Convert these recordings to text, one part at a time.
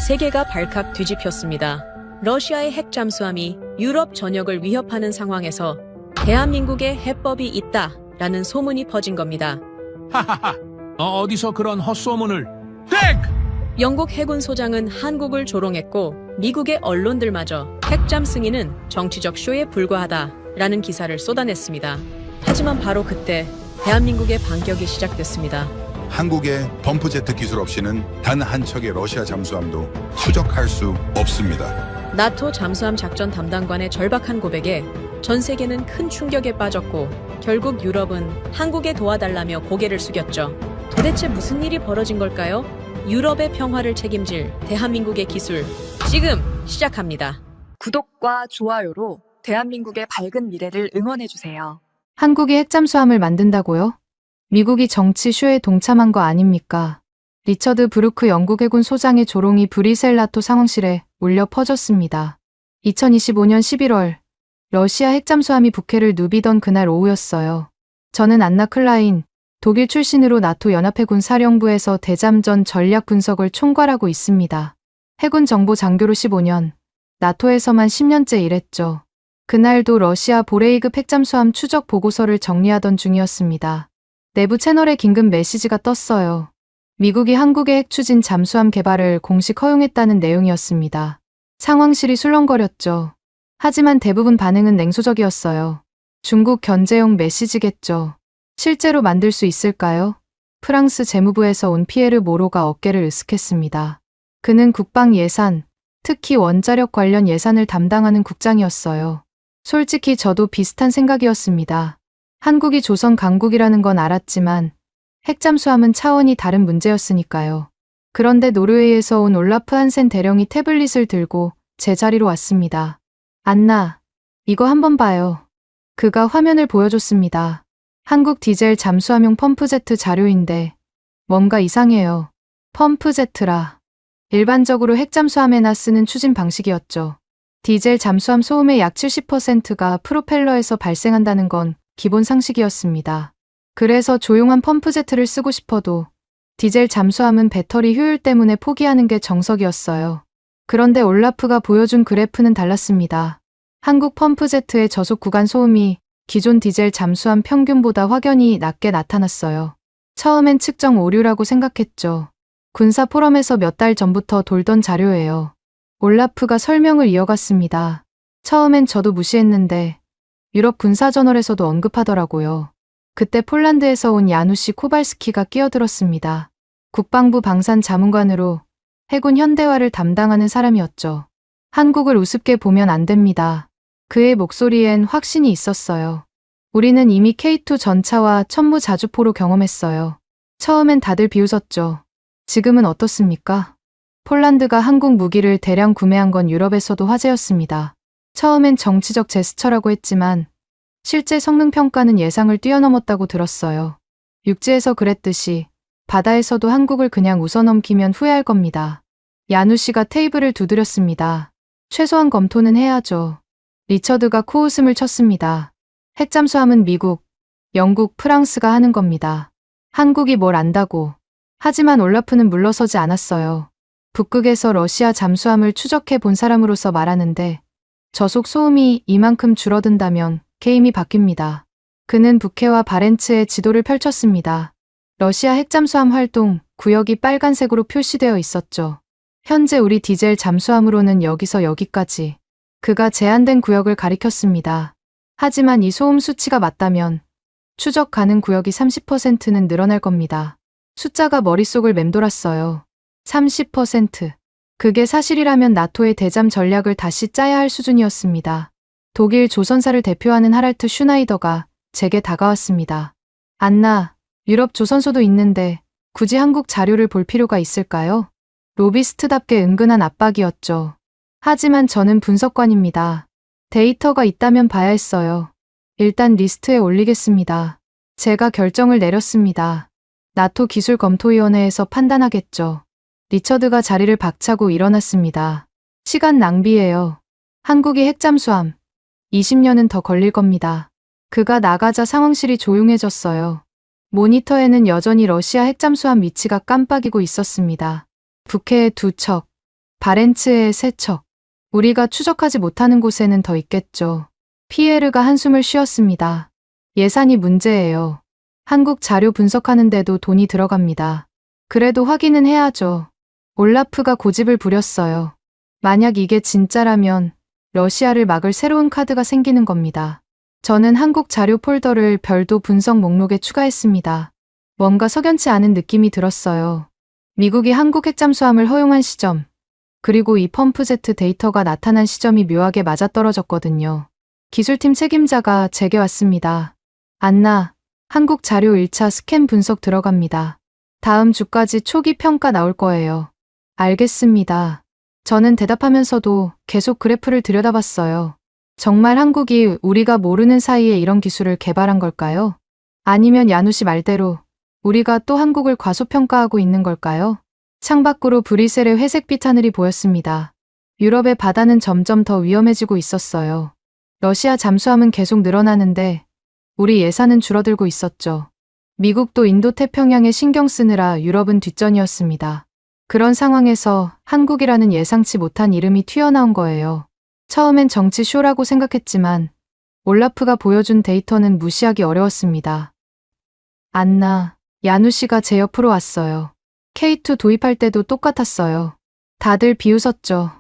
세계가 발칵 뒤집혔습니다. 러시아의 핵 잠수함이 유럽 전역을 위협하는 상황에서 대한민국에 해법이 있다라는 소문이 퍼진 겁니다. 하하하. 어디서 그런 헛소문을? 핵! 영국 해군 소장은 한국을 조롱했고 미국의 언론들마저 핵잠 승인은 정치적 쇼에 불과하다라는 기사를 쏟아냈습니다. 하지만 바로 그때 대한민국의 반격이 시작됐습니다. 한국의 펌프제트 기술 없이는 단 한 척의 러시아 잠수함도 추적할 수 없습니다. 나토 잠수함 작전 담당관의 절박한 고백에 전 세계는 큰 충격에 빠졌고 결국 유럽은 한국에 도와달라며 고개를 숙였죠. 도대체 무슨 일이 벌어진 걸까요? 유럽의 평화를 책임질 대한민국의 기술, 지금 시작합니다. 구독과 좋아요로 대한민국의 밝은 미래를 응원해주세요. 한국이 핵잠수함을 만든다고요? 미국이 정치 쇼에 동참한 거 아닙니까? 리처드 브루크 영국 해군 소장의 조롱이 브뤼셀 나토 상황실에 울려 퍼졌습니다. 2025년 11월 러시아 핵잠수함이 북해를 누비던 그날 오후였어요. 저는 안나 클라인, 독일 출신으로 나토 연합해군 사령부에서 대잠전 전략 분석을 총괄하고 있습니다. 해군 정보 장교로 15년, 나토에서만 10년째 일했죠. 그날도 러시아 보레이급 핵잠수함 추적 보고서를 정리하던 중이었습니다. 내부 채널에 긴급 메시지가 떴어요. 미국이 한국의 핵 추진 잠수함 개발을 공식 허용했다는 내용이었습니다. 상황실이 술렁거렸죠. 하지만 대부분 반응은 냉소적이었어요. 중국 견제용 메시지겠죠. 실제로 만들 수 있을까요? 프랑스 재무부에서 온 피에르 모로가 어깨를 으쓱했습니다. 그는 국방 예산, 특히 원자력 관련 예산을 담당하는 국장이었어요. 솔직히 저도 비슷한 생각이었습니다. 한국이 조선 강국이라는 건 알았지만 핵잠수함은 차원이 다른 문제였으니까요. 그런데 노르웨이에서 온 올라프 한센 대령이 태블릿을 들고 제 자리로 왔습니다. 안나, 이거 한번 봐요. 그가 화면을 보여줬습니다. 한국 디젤 잠수함용 펌프제트 자료인데 뭔가 이상해요. 펌프제트라. 일반적으로 핵잠수함에나 쓰는 추진 방식이었죠. 디젤 잠수함 소음의 약 70%가 프로펠러에서 발생한다는 건 기본 상식이었습니다. 그래서 조용한 펌프제트를 쓰고 싶어도 디젤 잠수함은 배터리 효율 때문에 포기하는 게 정석이었어요. 그런데 올라프가 보여준 그래프는 달랐습니다. 한국 펌프제트의 저속 구간 소음이 기존 디젤 잠수함 평균보다 확연히 낮게 나타났어요. 처음엔 측정 오류라고 생각했죠. 군사 포럼에서 몇 달 전부터 돌던 자료예요. 올라프가 설명을 이어갔습니다. 처음엔 저도 무시했는데 유럽 군사저널에서도 언급하더라고요. 그때 폴란드에서 온 야누시 코발스키가 끼어들었습니다. 국방부 방산자문관으로 해군 현대화를 담당하는 사람이었죠. 한국을 우습게 보면 안 됩니다. 그의 목소리엔 확신이 있었어요. 우리는 이미 K2 전차와 천무 자주포로 경험했어요. 처음엔 다들 비웃었죠. 지금은 어떻습니까? 폴란드가 한국 무기를 대량 구매한 건 유럽에서도 화제였습니다. 처음엔 정치적 제스처라고 했지만 실제 성능 평가는 예상을 뛰어넘었다고 들었어요. 육지에서 그랬듯이 바다에서도 한국을 그냥 웃어넘기면 후회할 겁니다. 야누 씨가 테이블을 두드렸습니다. 최소한 검토는 해야죠. 리처드가 코웃음을 쳤습니다. 핵잠수함은 미국, 영국, 프랑스가 하는 겁니다. 한국이 뭘 안다고. 하지만 올라프는 물러서지 않았어요. 북극에서 러시아 잠수함을 추적해 본 사람으로서 말하는데 저속 소음이 이만큼 줄어든다면 게임이 바뀝니다. 그는 북해와 바렌츠의 지도를 펼쳤습니다. 러시아 핵잠수함 활동 구역이 빨간색으로 표시되어 있었죠. 현재 우리 디젤 잠수함으로는 여기서 여기까지. 그가 제한된 구역을 가리켰습니다. 하지만 이 소음 수치가 맞다면 추적 가능 구역이 30%는 늘어날 겁니다. 숫자가 머릿속을 맴돌았어요. 30%. 그게 사실이라면 나토의 대잠 전략을 다시 짜야 할 수준이었습니다. 독일 조선사를 대표하는 하랄트 슈나이더가 제게 다가왔습니다. 안나, 유럽 조선소도 있는데 굳이 한국 자료를 볼 필요가 있을까요? 로비스트답게 은근한 압박이었죠. 하지만 저는 분석관입니다. 데이터가 있다면 봐야 했어요. 일단 리스트에 올리겠습니다. 제가 결정을 내렸습니다. 나토 기술검토위원회에서 판단하겠죠. 리처드가 자리를 박차고 일어났습니다. 시간 낭비예요. 한국이 핵잠수함. 20년은 더 걸릴 겁니다. 그가 나가자 상황실이 조용해졌어요. 모니터에는 여전히 러시아 핵잠수함 위치가 깜빡이고 있었습니다. 북해에 2척, 바렌츠의 세척. 우리가 추적하지 못하는 곳에는 더 있겠죠. 피에르가 한숨을 쉬었습니다. 예산이 문제예요. 한국 자료 분석하는데도 돈이 들어갑니다. 그래도 확인은 해야죠. 올라프가 고집을 부렸어요. 만약 이게 진짜라면 러시아를 막을 새로운 카드가 생기는 겁니다. 저는 한국 자료 폴더를 별도 분석 목록에 추가했습니다. 뭔가 석연치 않은 느낌이 들었어요. 미국이 한국 핵잠수함을 허용한 시점, 그리고 이 펌프제트 데이터가 나타난 시점이 묘하게 맞아떨어졌거든요. 기술팀 책임자가 제게 왔습니다. 안나, 한국 자료 1차 스캔 분석 들어갑니다. 다음 주까지 초기 평가 나올 거예요. 알겠습니다. 저는 대답하면서도 계속 그래프를 들여다봤어요. 정말 한국이 우리가 모르는 사이에 이런 기술을 개발한 걸까요? 아니면 야누시 말대로 우리가 또 한국을 과소평가하고 있는 걸까요? 창밖으로 브뤼셀의 회색빛 하늘이 보였습니다. 유럽의 바다는 점점 더 위험해지고 있었어요. 러시아 잠수함은 계속 늘어나는데 우리 예산은 줄어들고 있었죠. 미국도 인도태평양에 신경 쓰느라 유럽은 뒷전이었습니다. 그런 상황에서 한국이라는 예상치 못한 이름이 튀어나온 거예요. 처음엔 정치 쇼라고 생각했지만 올라프가 보여준 데이터는 무시하기 어려웠습니다. 안나, 야누시가 제 옆으로 왔어요. K2 도입할 때도 똑같았어요. 다들 비웃었죠.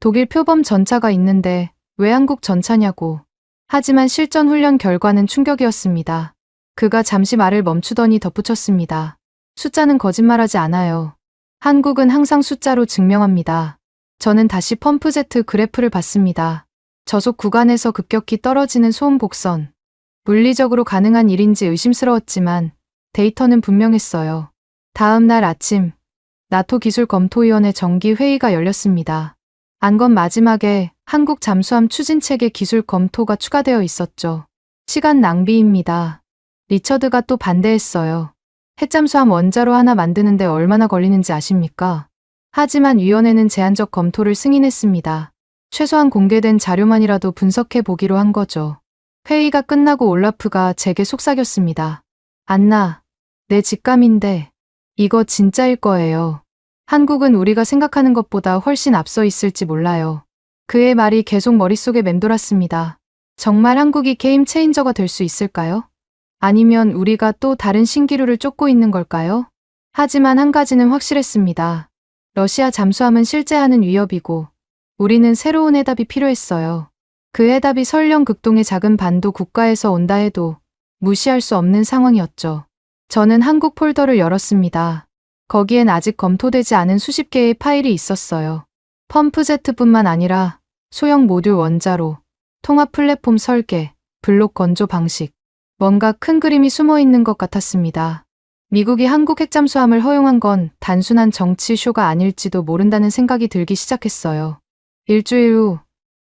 독일 표범 전차가 있는데 왜 한국 전차냐고. 하지만 실전 훈련 결과는 충격이었습니다. 그가 잠시 말을 멈추더니 덧붙였습니다. 숫자는 거짓말하지 않아요. 한국은 항상 숫자로 증명합니다. 저는 다시 펌프제트 그래프를 봤습니다. 저속 구간에서 급격히 떨어지는 소음 곡선. 물리적으로 가능한 일인지 의심스러웠지만 데이터는 분명했어요. 다음 날 아침, 나토 기술검토위원회 정기회의가 열렸습니다. 안건 마지막에 한국 잠수함 추진체계 기술 검토가 추가되어 있었죠. 시간 낭비입니다. 리처드가 또 반대했어요. 핵잠수함 원자로 하나 만드는데 얼마나 걸리는지 아십니까? 하지만 위원회는 제한적 검토를 승인했습니다. 최소한 공개된 자료만이라도 분석해 보기로 한 거죠. 회의가 끝나고 올라프가 제게 속삭였습니다. 안나, 내 직감인데 이거 진짜일 거예요. 한국은 우리가 생각하는 것보다 훨씬 앞서 있을지 몰라요. 그의 말이 계속 머릿속에 맴돌았습니다. 정말 한국이 게임 체인저가 될 수 있을까요? 아니면 우리가 또 다른 신기루를 쫓고 있는 걸까요? 하지만 한 가지는 확실했습니다. 러시아 잠수함은 실제 하는 위협이고 우리는 새로운 해답이 필요했어요. 그 해답이 설령 극동의 작은 반도 국가에서 온다 해도 무시할 수 없는 상황이었죠. 저는 한국 폴더를 열었습니다. 거기엔 아직 검토되지 않은 수십 개의 파일이 있었어요. 펌프제트뿐만 아니라 소형 모듈 원자로, 통합 플랫폼 설계, 블록 건조 방식. 뭔가 큰 그림이 숨어 있는 것 같았습니다. 미국이 한국 핵잠수함을 허용한 건 단순한 정치 쇼가 아닐지도 모른다는 생각이 들기 시작했어요. 일주일 후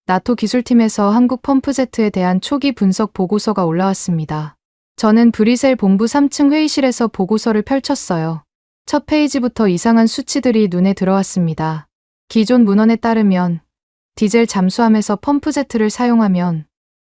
나토 기술팀에서 한국 펌프제트에 대한 초기 분석 보고서가 올라왔습니다. 저는 브뤼셀 본부 3층 회의실에서 보고서를 펼쳤어요. 첫 페이지부터 이상한 수치들이 눈에 들어왔습니다. 기존 문헌에 따르면 디젤 잠수함에서 펌프제트를 사용하면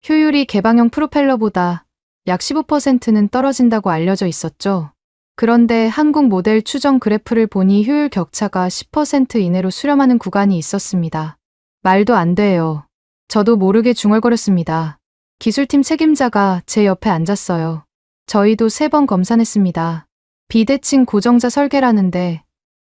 효율이 개방형 프로펠러보다 약 15%는 떨어진다고 알려져 있었죠. 그런데 한국 모델 추정 그래프를 보니 효율 격차가 10% 이내로 수렴하는 구간이 있었습니다. 말도 안 돼요. 저도 모르게 중얼거렸습니다. 기술팀 책임자가 제 옆에 앉았어요. 저희도 3번 검사했습니다. 비대칭 고정자 설계라는데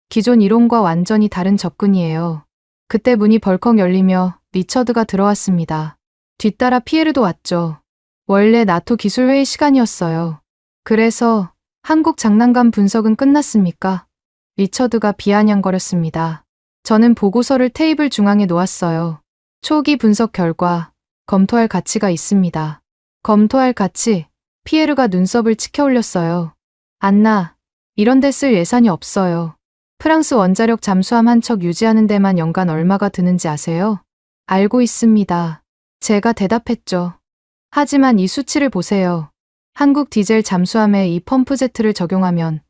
기존 이론과 완전히 다른 접근이에요. 그때 문이 벌컥 열리며 리처드가 들어왔습니다. 뒤따라 피에르도 왔죠. 원래 나토 기술회의 시간이었어요. 그래서 한국 장난감 분석은 끝났습니까? 리처드가 비아냥거렸습니다. 저는 보고서를 테이블 중앙에 놓았어요. 초기 분석 결과, 검토할 가치가 있습니다. 검토할 가치, 피에르가 눈썹을 치켜 올렸어요. 안나, 이런 데 쓸 예산이 없어요. 프랑스 원자력 잠수함 한 척 유지하는 데만 연간 얼마가 드는지 아세요? 알고 있습니다. 제가 대답했죠. 하지만 이 수치를 보세요. 한국 디젤 잠수함에 이 펌프제트를 적용하면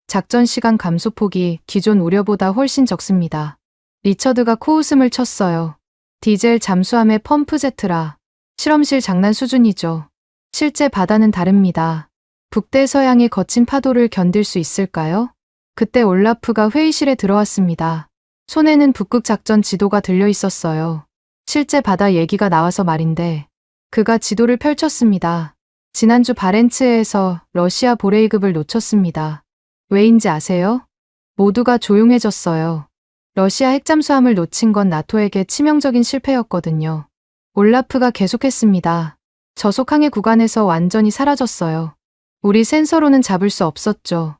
작전 시간 감소폭이 기존 우려보다 훨씬 적습니다. 리처드가 코웃음을 쳤어요. 디젤 잠수함의 펌프제트라. 실험실 장난 수준이죠. 실제 바다는 다릅니다. 북대서양의 거친 파도를 견딜 수 있을까요? 그때 올라프가 회의실에 들어왔습니다. 손에는 북극 작전 지도가 들려 있었어요. 실제 바다 얘기가 나와서 말인데 그가 지도를 펼쳤습니다. 지난주 바렌츠해에서 러시아 보레이급을 놓쳤습니다. 왜인지 아세요? 모두가 조용해졌어요. 러시아 핵잠수함을 놓친 건 나토에게 치명적인 실패였거든요. 올라프가 계속했습니다. 저속 항해 구간에서 완전히 사라졌어요. 우리 센서로는 잡을 수 없었죠.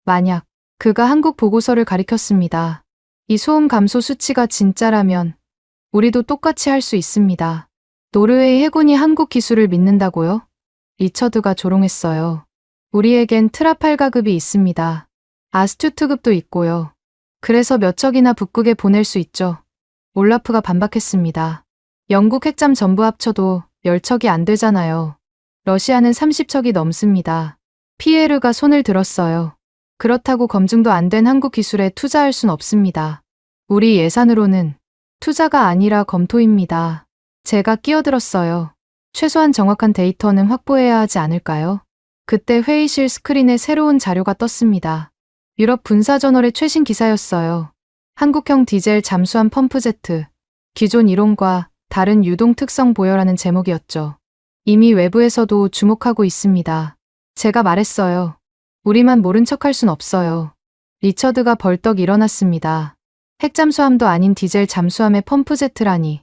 만약 그가 한국 보고서를 가리켰습니다. 이 소음 감소 수치가 진짜라면 우리도 똑같이 할 수 있습니다. 노르웨이 해군이 한국 기술을 믿는다고요? 리처드가 조롱했어요. 우리에겐 트라팔가급이 있습니다. 아스투트급도 있고요. 그래서 몇 척이나 북극에 보낼 수 있죠. 올라프가 반박했습니다. 영국 핵잠 전부 합쳐도 10척이 안 되잖아요. 러시아는 30척이 넘습니다. 피에르가 손을 들었어요. 그렇다고 검증도 안 된 한국 기술에 투자할 순 없습니다. 우리 예산으로는 투자가 아니라 검토입니다. 제가 끼어들었어요. 최소한 정확한 데이터는 확보해야 하지 않을까요? 그때 회의실 스크린에 새로운 자료가 떴습니다. 유럽 군사저널의 최신 기사였어요. 한국형 디젤 잠수함 펌프제트, 기존 이론과 다른 유동 특성 보여라는 제목이었죠. 이미 외부에서도 주목하고 있습니다. 제가 말했어요. 우리만 모른 척할 순 없어요. 리처드가 벌떡 일어났습니다. 핵잠수함도 아닌 디젤 잠수함의 펌프제트라니.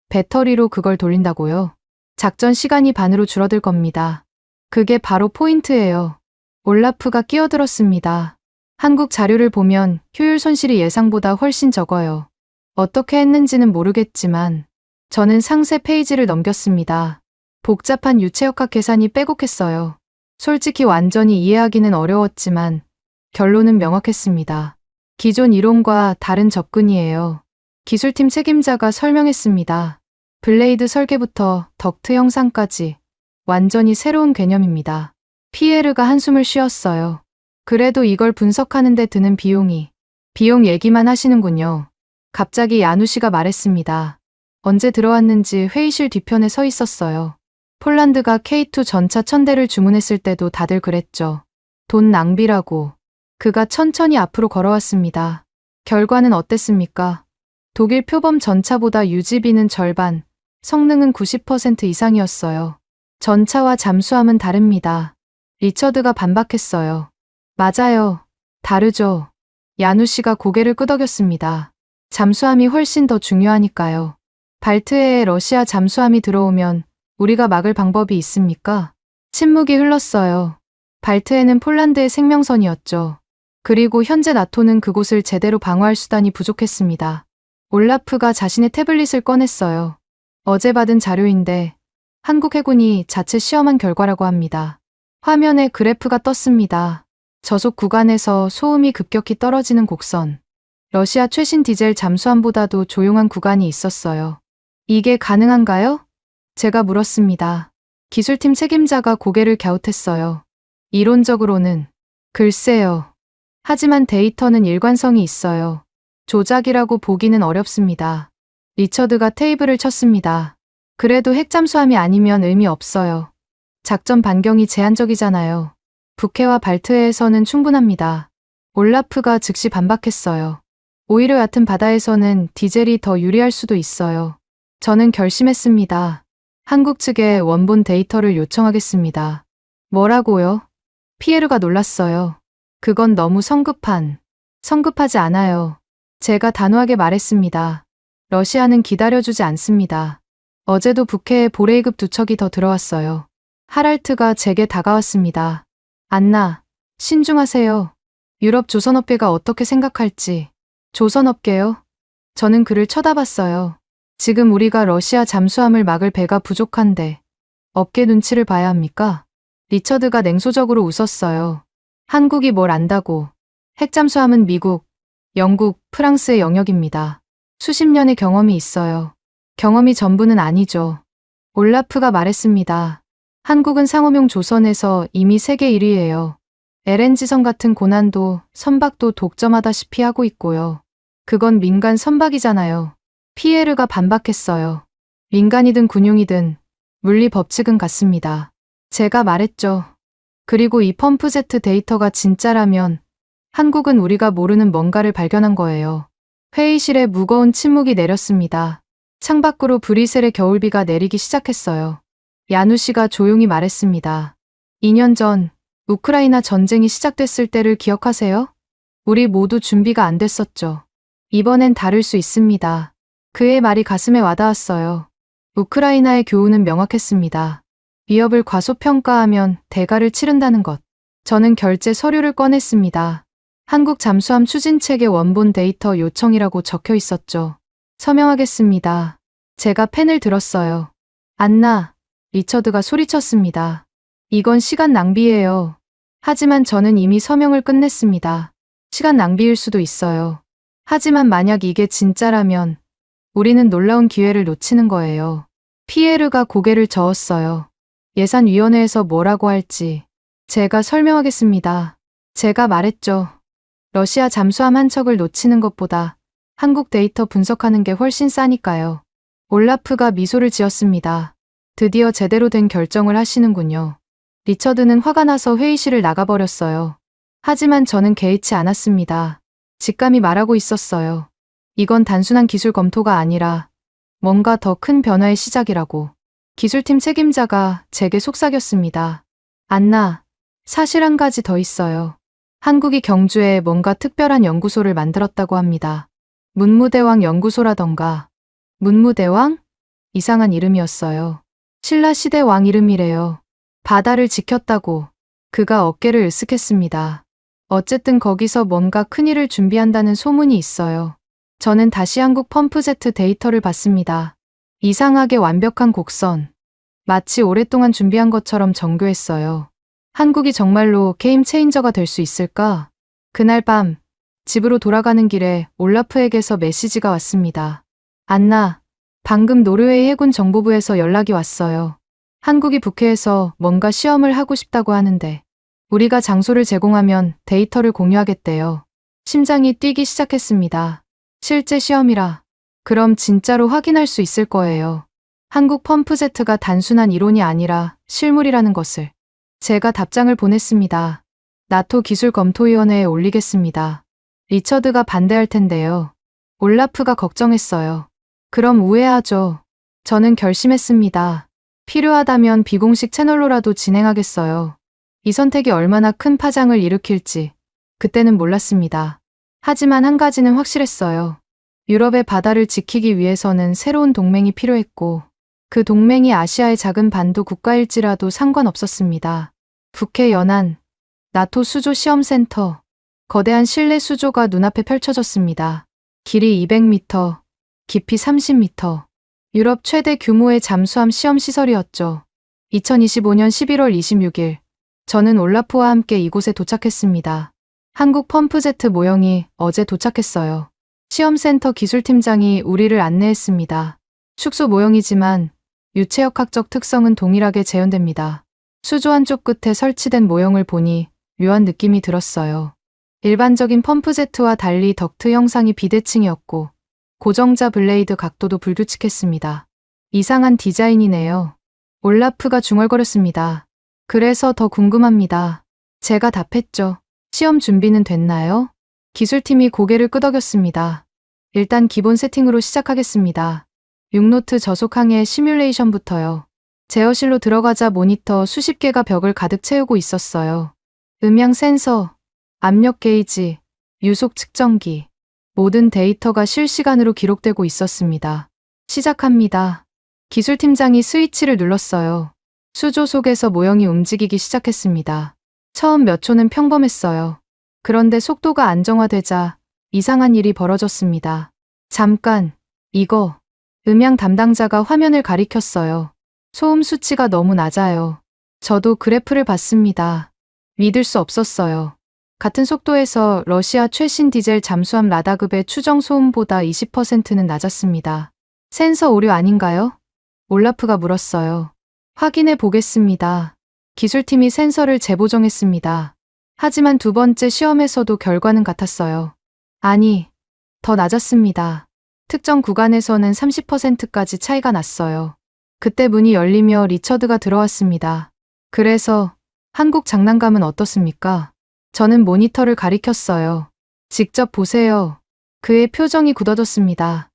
배터리로 그걸 돌린다고요? 작전 시간이 반으로 줄어들 겁니다. 그게 바로 포인트예요. 올라프가 끼어들었습니다. 한국 자료를 보면 효율 손실이 예상보다 훨씬 적어요. 어떻게 했는지는 모르겠지만 저는 상세 페이지를 넘겼습니다. 복잡한 유체역학 계산이 빼곡했어요. 솔직히 완전히 이해하기는 어려웠지만 결론은 명확했습니다. 기존 이론과 다른 접근이에요. 기술팀 책임자가 설명했습니다. 블레이드 설계부터 덕트 형상까지 완전히 새로운 개념입니다. 피에르가 한숨을 쉬었어요. 그래도 이걸 분석하는 데 드는 비용 얘기만 하시는군요. 갑자기 야누 씨가 말했습니다. 언제 들어왔는지 회의실 뒤편에 서 있었어요. 폴란드가 K2 전차 1000대를 주문했을 때도 다들 그랬죠. 돈 낭비라고. 그가 천천히 앞으로 걸어왔습니다. 결과는 어땠습니까? 독일 표범 전차보다 유지비는 절반, 성능은 90% 이상이었어요. 전차와 잠수함은 다릅니다. 리처드가 반박했어요. 맞아요. 다르죠. 야누 씨가 고개를 끄덕였습니다. 잠수함이 훨씬 더 중요하니까요. 발트해에 러시아 잠수함이 들어오면 우리가 막을 방법이 있습니까? 침묵이 흘렀어요. 발트해는 폴란드의 생명선이었죠. 그리고 현재 나토는 그곳을 제대로 방어할 수단이 부족했습니다. 올라프가 자신의 태블릿을 꺼냈어요. 어제 받은 자료인데 한국 해군이 자체 시험한 결과라고 합니다. 화면에 그래프가 떴습니다. 저속 구간에서 소음이 급격히 떨어지는 곡선. 러시아 최신 디젤 잠수함보다도 조용한 구간이 있었어요. 이게 가능한가요? 제가 물었습니다. 기술팀 책임자가 고개를 갸웃했어요. 이론적으로는. 글쎄요. 하지만 데이터는 일관성이 있어요. 조작이라고 보기는 어렵습니다. 리처드가 테이블을 쳤습니다. 그래도 핵잠수함이 아니면 의미 없어요. 작전 반경이 제한적이잖아요. 북해와 발트해에서는 충분합니다. 올라프가 즉시 반박했어요. 오히려 얕은 바다에서는 디젤이 더 유리할 수도 있어요. 저는 결심했습니다. 한국 측에 원본 데이터를 요청하겠습니다. 뭐라고요? 피에르가 놀랐어요. 그건 너무 성급하지 않아요. 제가 단호하게 말했습니다. 러시아는 기다려주지 않습니다. 어제도 북해에 보레이급 2척이 더 들어왔어요. 하랄트가 제게 다가왔습니다. 안나, 신중하세요. 유럽 조선업계가 어떻게 생각할지. 조선업계요? 저는 그를 쳐다봤어요. 지금 우리가 러시아 잠수함을 막을 배가 부족한데 업계 눈치를 봐야 합니까? 리처드가 냉소적으로 웃었어요. 한국이 뭘 안다고. 핵잠수함은 미국, 영국, 프랑스의 영역입니다. 수십 년의 경험이 있어요. 경험이 전부는 아니죠. 올라프가 말했습니다. 한국은 상호명 조선에서 이미 세계 1위예요. LNG선 같은 고난도, 선박도 독점하다시피 하고 있고요. 그건 민간 선박이잖아요. 피에르가 반박했어요. 민간이든 군용이든 물리 법칙은 같습니다. 제가 말했죠. 그리고 이 펌프제트 데이터가 진짜라면 한국은 우리가 모르는 뭔가를 발견한 거예요. 회의실에 무거운 침묵이 내렸습니다. 창밖으로 브뤼셀의 겨울비가 내리기 시작했어요. 야누 씨가 조용히 말했습니다. 2년 전 우크라이나 전쟁이 시작됐을 때를 기억하세요? 우리 모두 준비가 안 됐었죠. 이번엔 다를 수 있습니다. 그의 말이 가슴에 와닿았어요. 우크라이나의 교훈은 명확했습니다. 위협을 과소평가하면 대가를 치른다는 것. 저는 결제 서류를 꺼냈습니다. 한국 잠수함 추진책의 원본 데이터 요청이라고 적혀 있었죠. 서명하겠습니다. 제가 펜을 들었어요. 안나, 리처드가 소리쳤습니다. 이건 시간 낭비예요. 하지만 저는 이미 서명을 끝냈습니다. 시간 낭비일 수도 있어요. 하지만 만약 이게 진짜라면 우리는 놀라운 기회를 놓치는 거예요. 피에르가 고개를 저었어요. 예산위원회에서 뭐라고 할지 제가 설명하겠습니다. 제가 말했죠. 러시아 잠수함 한 척을 놓치는 것보다 한국 데이터 분석하는 게 훨씬 싸니까요. 올라프가 미소를 지었습니다. 드디어 제대로 된 결정을 하시는군요. 리처드는 화가 나서 회의실을 나가버렸어요. 하지만 저는 개의치 않았습니다. 직감이 말하고 있었어요. 이건 단순한 기술 검토가 아니라 뭔가 더 큰 변화의 시작이라고. 기술팀 책임자가 제게 속삭였습니다. 안나, 사실 한 가지 더 있어요. 한국이 경주에 뭔가 특별한 연구소를 만들었다고 합니다. 문무대왕 연구소라던가. 문무대왕? 이상한 이름이었어요. 신라 시대 왕 이름이래요. 바다를 지켰다고. 그가 어깨를 으쓱했습니다. 어쨌든 거기서 뭔가 큰일을 준비한다는 소문이 있어요. 저는 다시 한국 펌프제트 데이터를 봤습니다. 이상하게 완벽한 곡선. 마치 오랫동안 준비한 것처럼 정교했어요. 한국이 정말로 게임 체인저가 될 수 있을까? 그날 밤, 집으로 돌아가는 길에 올라프에게서 메시지가 왔습니다. 안나, 방금 노르웨이 해군 정보부에서 연락이 왔어요. 한국이 북해에서 뭔가 시험을 하고 싶다고 하는데 우리가 장소를 제공하면 데이터를 공유하겠대요. 심장이 뛰기 시작했습니다. 실제 시험이라. 그럼 진짜로 확인할 수 있을 거예요. 한국 펌프제트가 단순한 이론이 아니라 실물이라는 것을. 제가 답장을 보냈습니다. 나토 기술검토위원회에 올리겠습니다. 리처드가 반대할 텐데요. 올라프가 걱정했어요. 그럼 우회하죠. 저는 결심했습니다. 필요하다면 비공식 채널로라도 진행하겠어요. 이 선택이 얼마나 큰 파장을 일으킬지 그때는 몰랐습니다. 하지만 한 가지는 확실했어요. 유럽의 바다를 지키기 위해서는 새로운 동맹이 필요했고 그 동맹이 아시아의 작은 반도 국가일지라도 상관없었습니다. 북해 연안, 나토 수조 시험센터, 거대한 실내 수조가 눈앞에 펼쳐졌습니다. 길이 200m, 깊이 30m. 유럽 최대 규모의 잠수함 시험 시설이었죠. 2025년 11월 26일, 저는 올라프와 함께 이곳에 도착했습니다. 한국 펌프제트 모형이 어제 도착했어요. 시험센터 기술팀장이 우리를 안내했습니다. 축소 모형이지만 유체역학적 특성은 동일하게 재현됩니다. 수조 한쪽 끝에 설치된 모형을 보니 묘한 느낌이 들었어요. 일반적인 펌프제트와 달리 덕트 형상이 비대칭이었고 고정자 블레이드 각도도 불규칙했습니다. 이상한 디자인이네요. 올라프가 중얼거렸습니다. 그래서 더 궁금합니다. 제가 답했죠. 시험 준비는 됐나요? 기술팀이 고개를 끄덕였습니다. 일단 기본 세팅으로 시작하겠습니다. 6노트 저속항해 시뮬레이션부터요. 제어실로 들어가자 모니터 수십 개가 벽을 가득 채우고 있었어요. 음향 센서, 압력 게이지, 유속 측정기, 모든 데이터가 실시간으로 기록되고 있었습니다. 시작합니다. 기술팀장이 스위치를 눌렀어요. 수조 속에서 모형이 움직이기 시작했습니다. 처음 몇 초는 평범했어요. 그런데 속도가 안정화되자 이상한 일이 벌어졌습니다. 잠깐, 이거. 음향 담당자가 화면을 가리켰어요. 소음 수치가 너무 낮아요. 저도 그래프를 봤습니다. 믿을 수 없었어요. 같은 속도에서 러시아 최신 디젤 잠수함 라다급의 추정 소음보다 20%는 낮았습니다. 센서 오류 아닌가요? 올라프가 물었어요. 확인해 보겠습니다. 기술팀이 센서를 재보정했습니다. 하지만 두 번째 시험에서도 결과는 같았어요. 아니, 더 낮았습니다. 특정 구간에서는 30%까지 차이가 났어요. 그때 문이 열리며 리처드가 들어왔습니다. 그래서 한국 장난감은 어떻습니까? 저는 모니터를 가리켰어요. 직접 보세요. 그의 표정이 굳어졌습니다.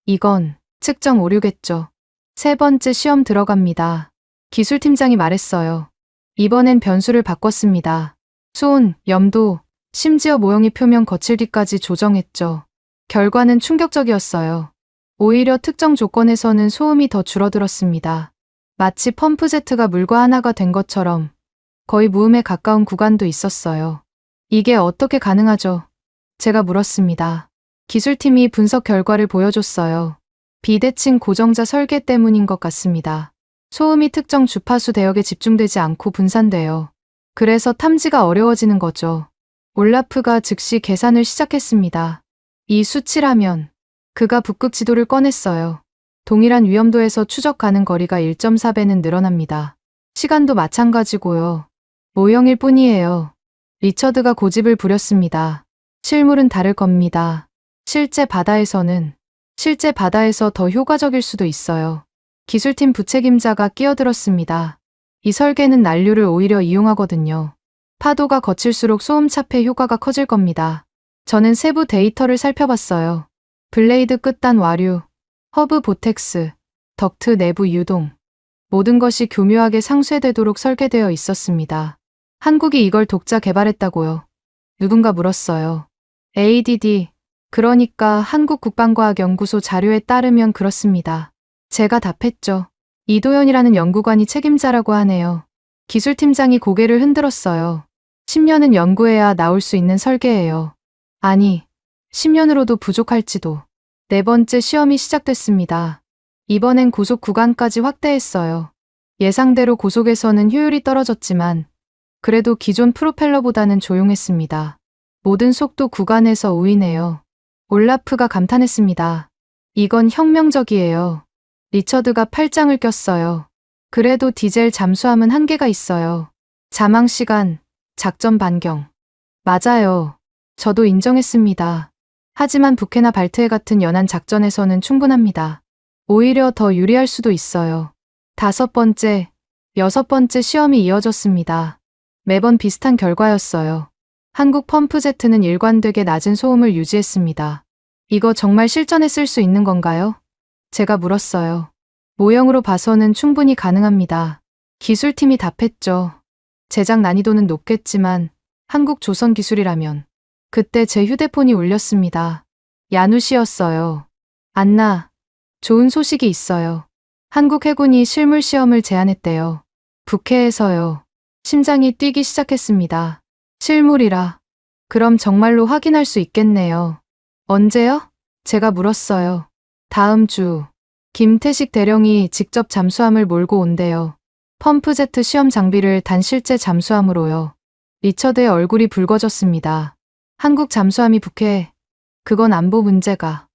이건 측정 오류겠죠. 세 번째 시험 들어갑니다. 기술팀장이 말했어요. 이번엔 변수를 바꿨습니다. 수온, 염도, 심지어 모형의 표면 거칠기까지 조정했죠. 결과는 충격적이었어요. 오히려 특정 조건에서는 소음이 더 줄어들었습니다. 마치 펌프제트가 물과 하나가 된 것처럼 거의 무음에 가까운 구간도 있었어요. 이게 어떻게 가능하죠? 제가 물었습니다. 기술팀이 분석 결과를 보여줬어요. 비대칭 고정자 설계 때문인 것 같습니다. 소음이 특정 주파수 대역에 집중되지 않고 분산돼요. 그래서 탐지가 어려워지는 거죠. 올라프가 즉시 계산을 시작했습니다. 이 수치라면 그가 북극 지도를 꺼냈어요. 동일한 위험도에서 추적 가능 거리가 1.4배는 늘어납니다. 시간도 마찬가지고요. 모형일 뿐이에요. 리처드가 고집을 부렸습니다. 실물은 다를 겁니다. 실제 바다에서 더 효과적일 수도 있어요. 기술팀 부책임자가 끼어들었습니다. 이 설계는 난류를 오히려 이용하거든요. 파도가 거칠수록 소음 차폐 효과가 커질 겁니다. 저는 세부 데이터를 살펴봤어요. 블레이드 끝단 와류, 허브 보텍스, 덕트 내부 유동. 모든 것이 교묘하게 상쇄되도록 설계되어 있었습니다. 한국이 이걸 독자 개발했다고요. 누군가 물었어요. ADD, 그러니까 한국국방과학연구소 자료에 따르면 그렇습니다. 제가 답했죠. 이도현이라는 연구관이 책임자라고 하네요. 기술팀장이 고개를 흔들었어요. 10년은 연구해야 나올 수 있는 설계예요. 아니, 10년으로도 부족할지도. 네 번째 시험이 시작됐습니다. 이번엔 고속 구간까지 확대했어요. 예상대로 고속에서는 효율이 떨어졌지만 그래도 기존 프로펠러보다는 조용했습니다. 모든 속도 구간에서 우위네요. 올라프가 감탄했습니다. 이건 혁명적이에요. 리처드가 팔짱을 꼈어요. 그래도 디젤 잠수함은 한계가 있어요. 자망 시간, 작전 반경. 맞아요. 저도 인정했습니다. 하지만 북해나 발트해 같은 연안 작전에서는 충분합니다. 오히려 더 유리할 수도 있어요. 다섯 번째, 여섯 번째 시험이 이어졌습니다. 매번 비슷한 결과였어요. 한국 펌프제트는 일관되게 낮은 소음을 유지했습니다. 이거 정말 실전에 쓸 수 있는 건가요? 제가 물었어요. 모형으로 봐서는 충분히 가능합니다. 기술팀이 답했죠. 제작 난이도는 높겠지만 한국 조선 기술이라면. 그때 제 휴대폰이 울렸습니다. 야누시였어요. 안나, 좋은 소식이 있어요. 한국 해군이 실물 시험을 제안했대요. 북해에서요. 심장이 뛰기 시작했습니다. 실물이라. 그럼 정말로 확인할 수 있겠네요. 언제요? 제가 물었어요. 다음 주. 김태식 대령이 직접 잠수함을 몰고 온대요. 펌프제트 시험 장비를 단 실제 잠수함으로요. 리처드의 얼굴이 붉어졌습니다. 한국 잠수함이 북해. 그건 안보 문제가.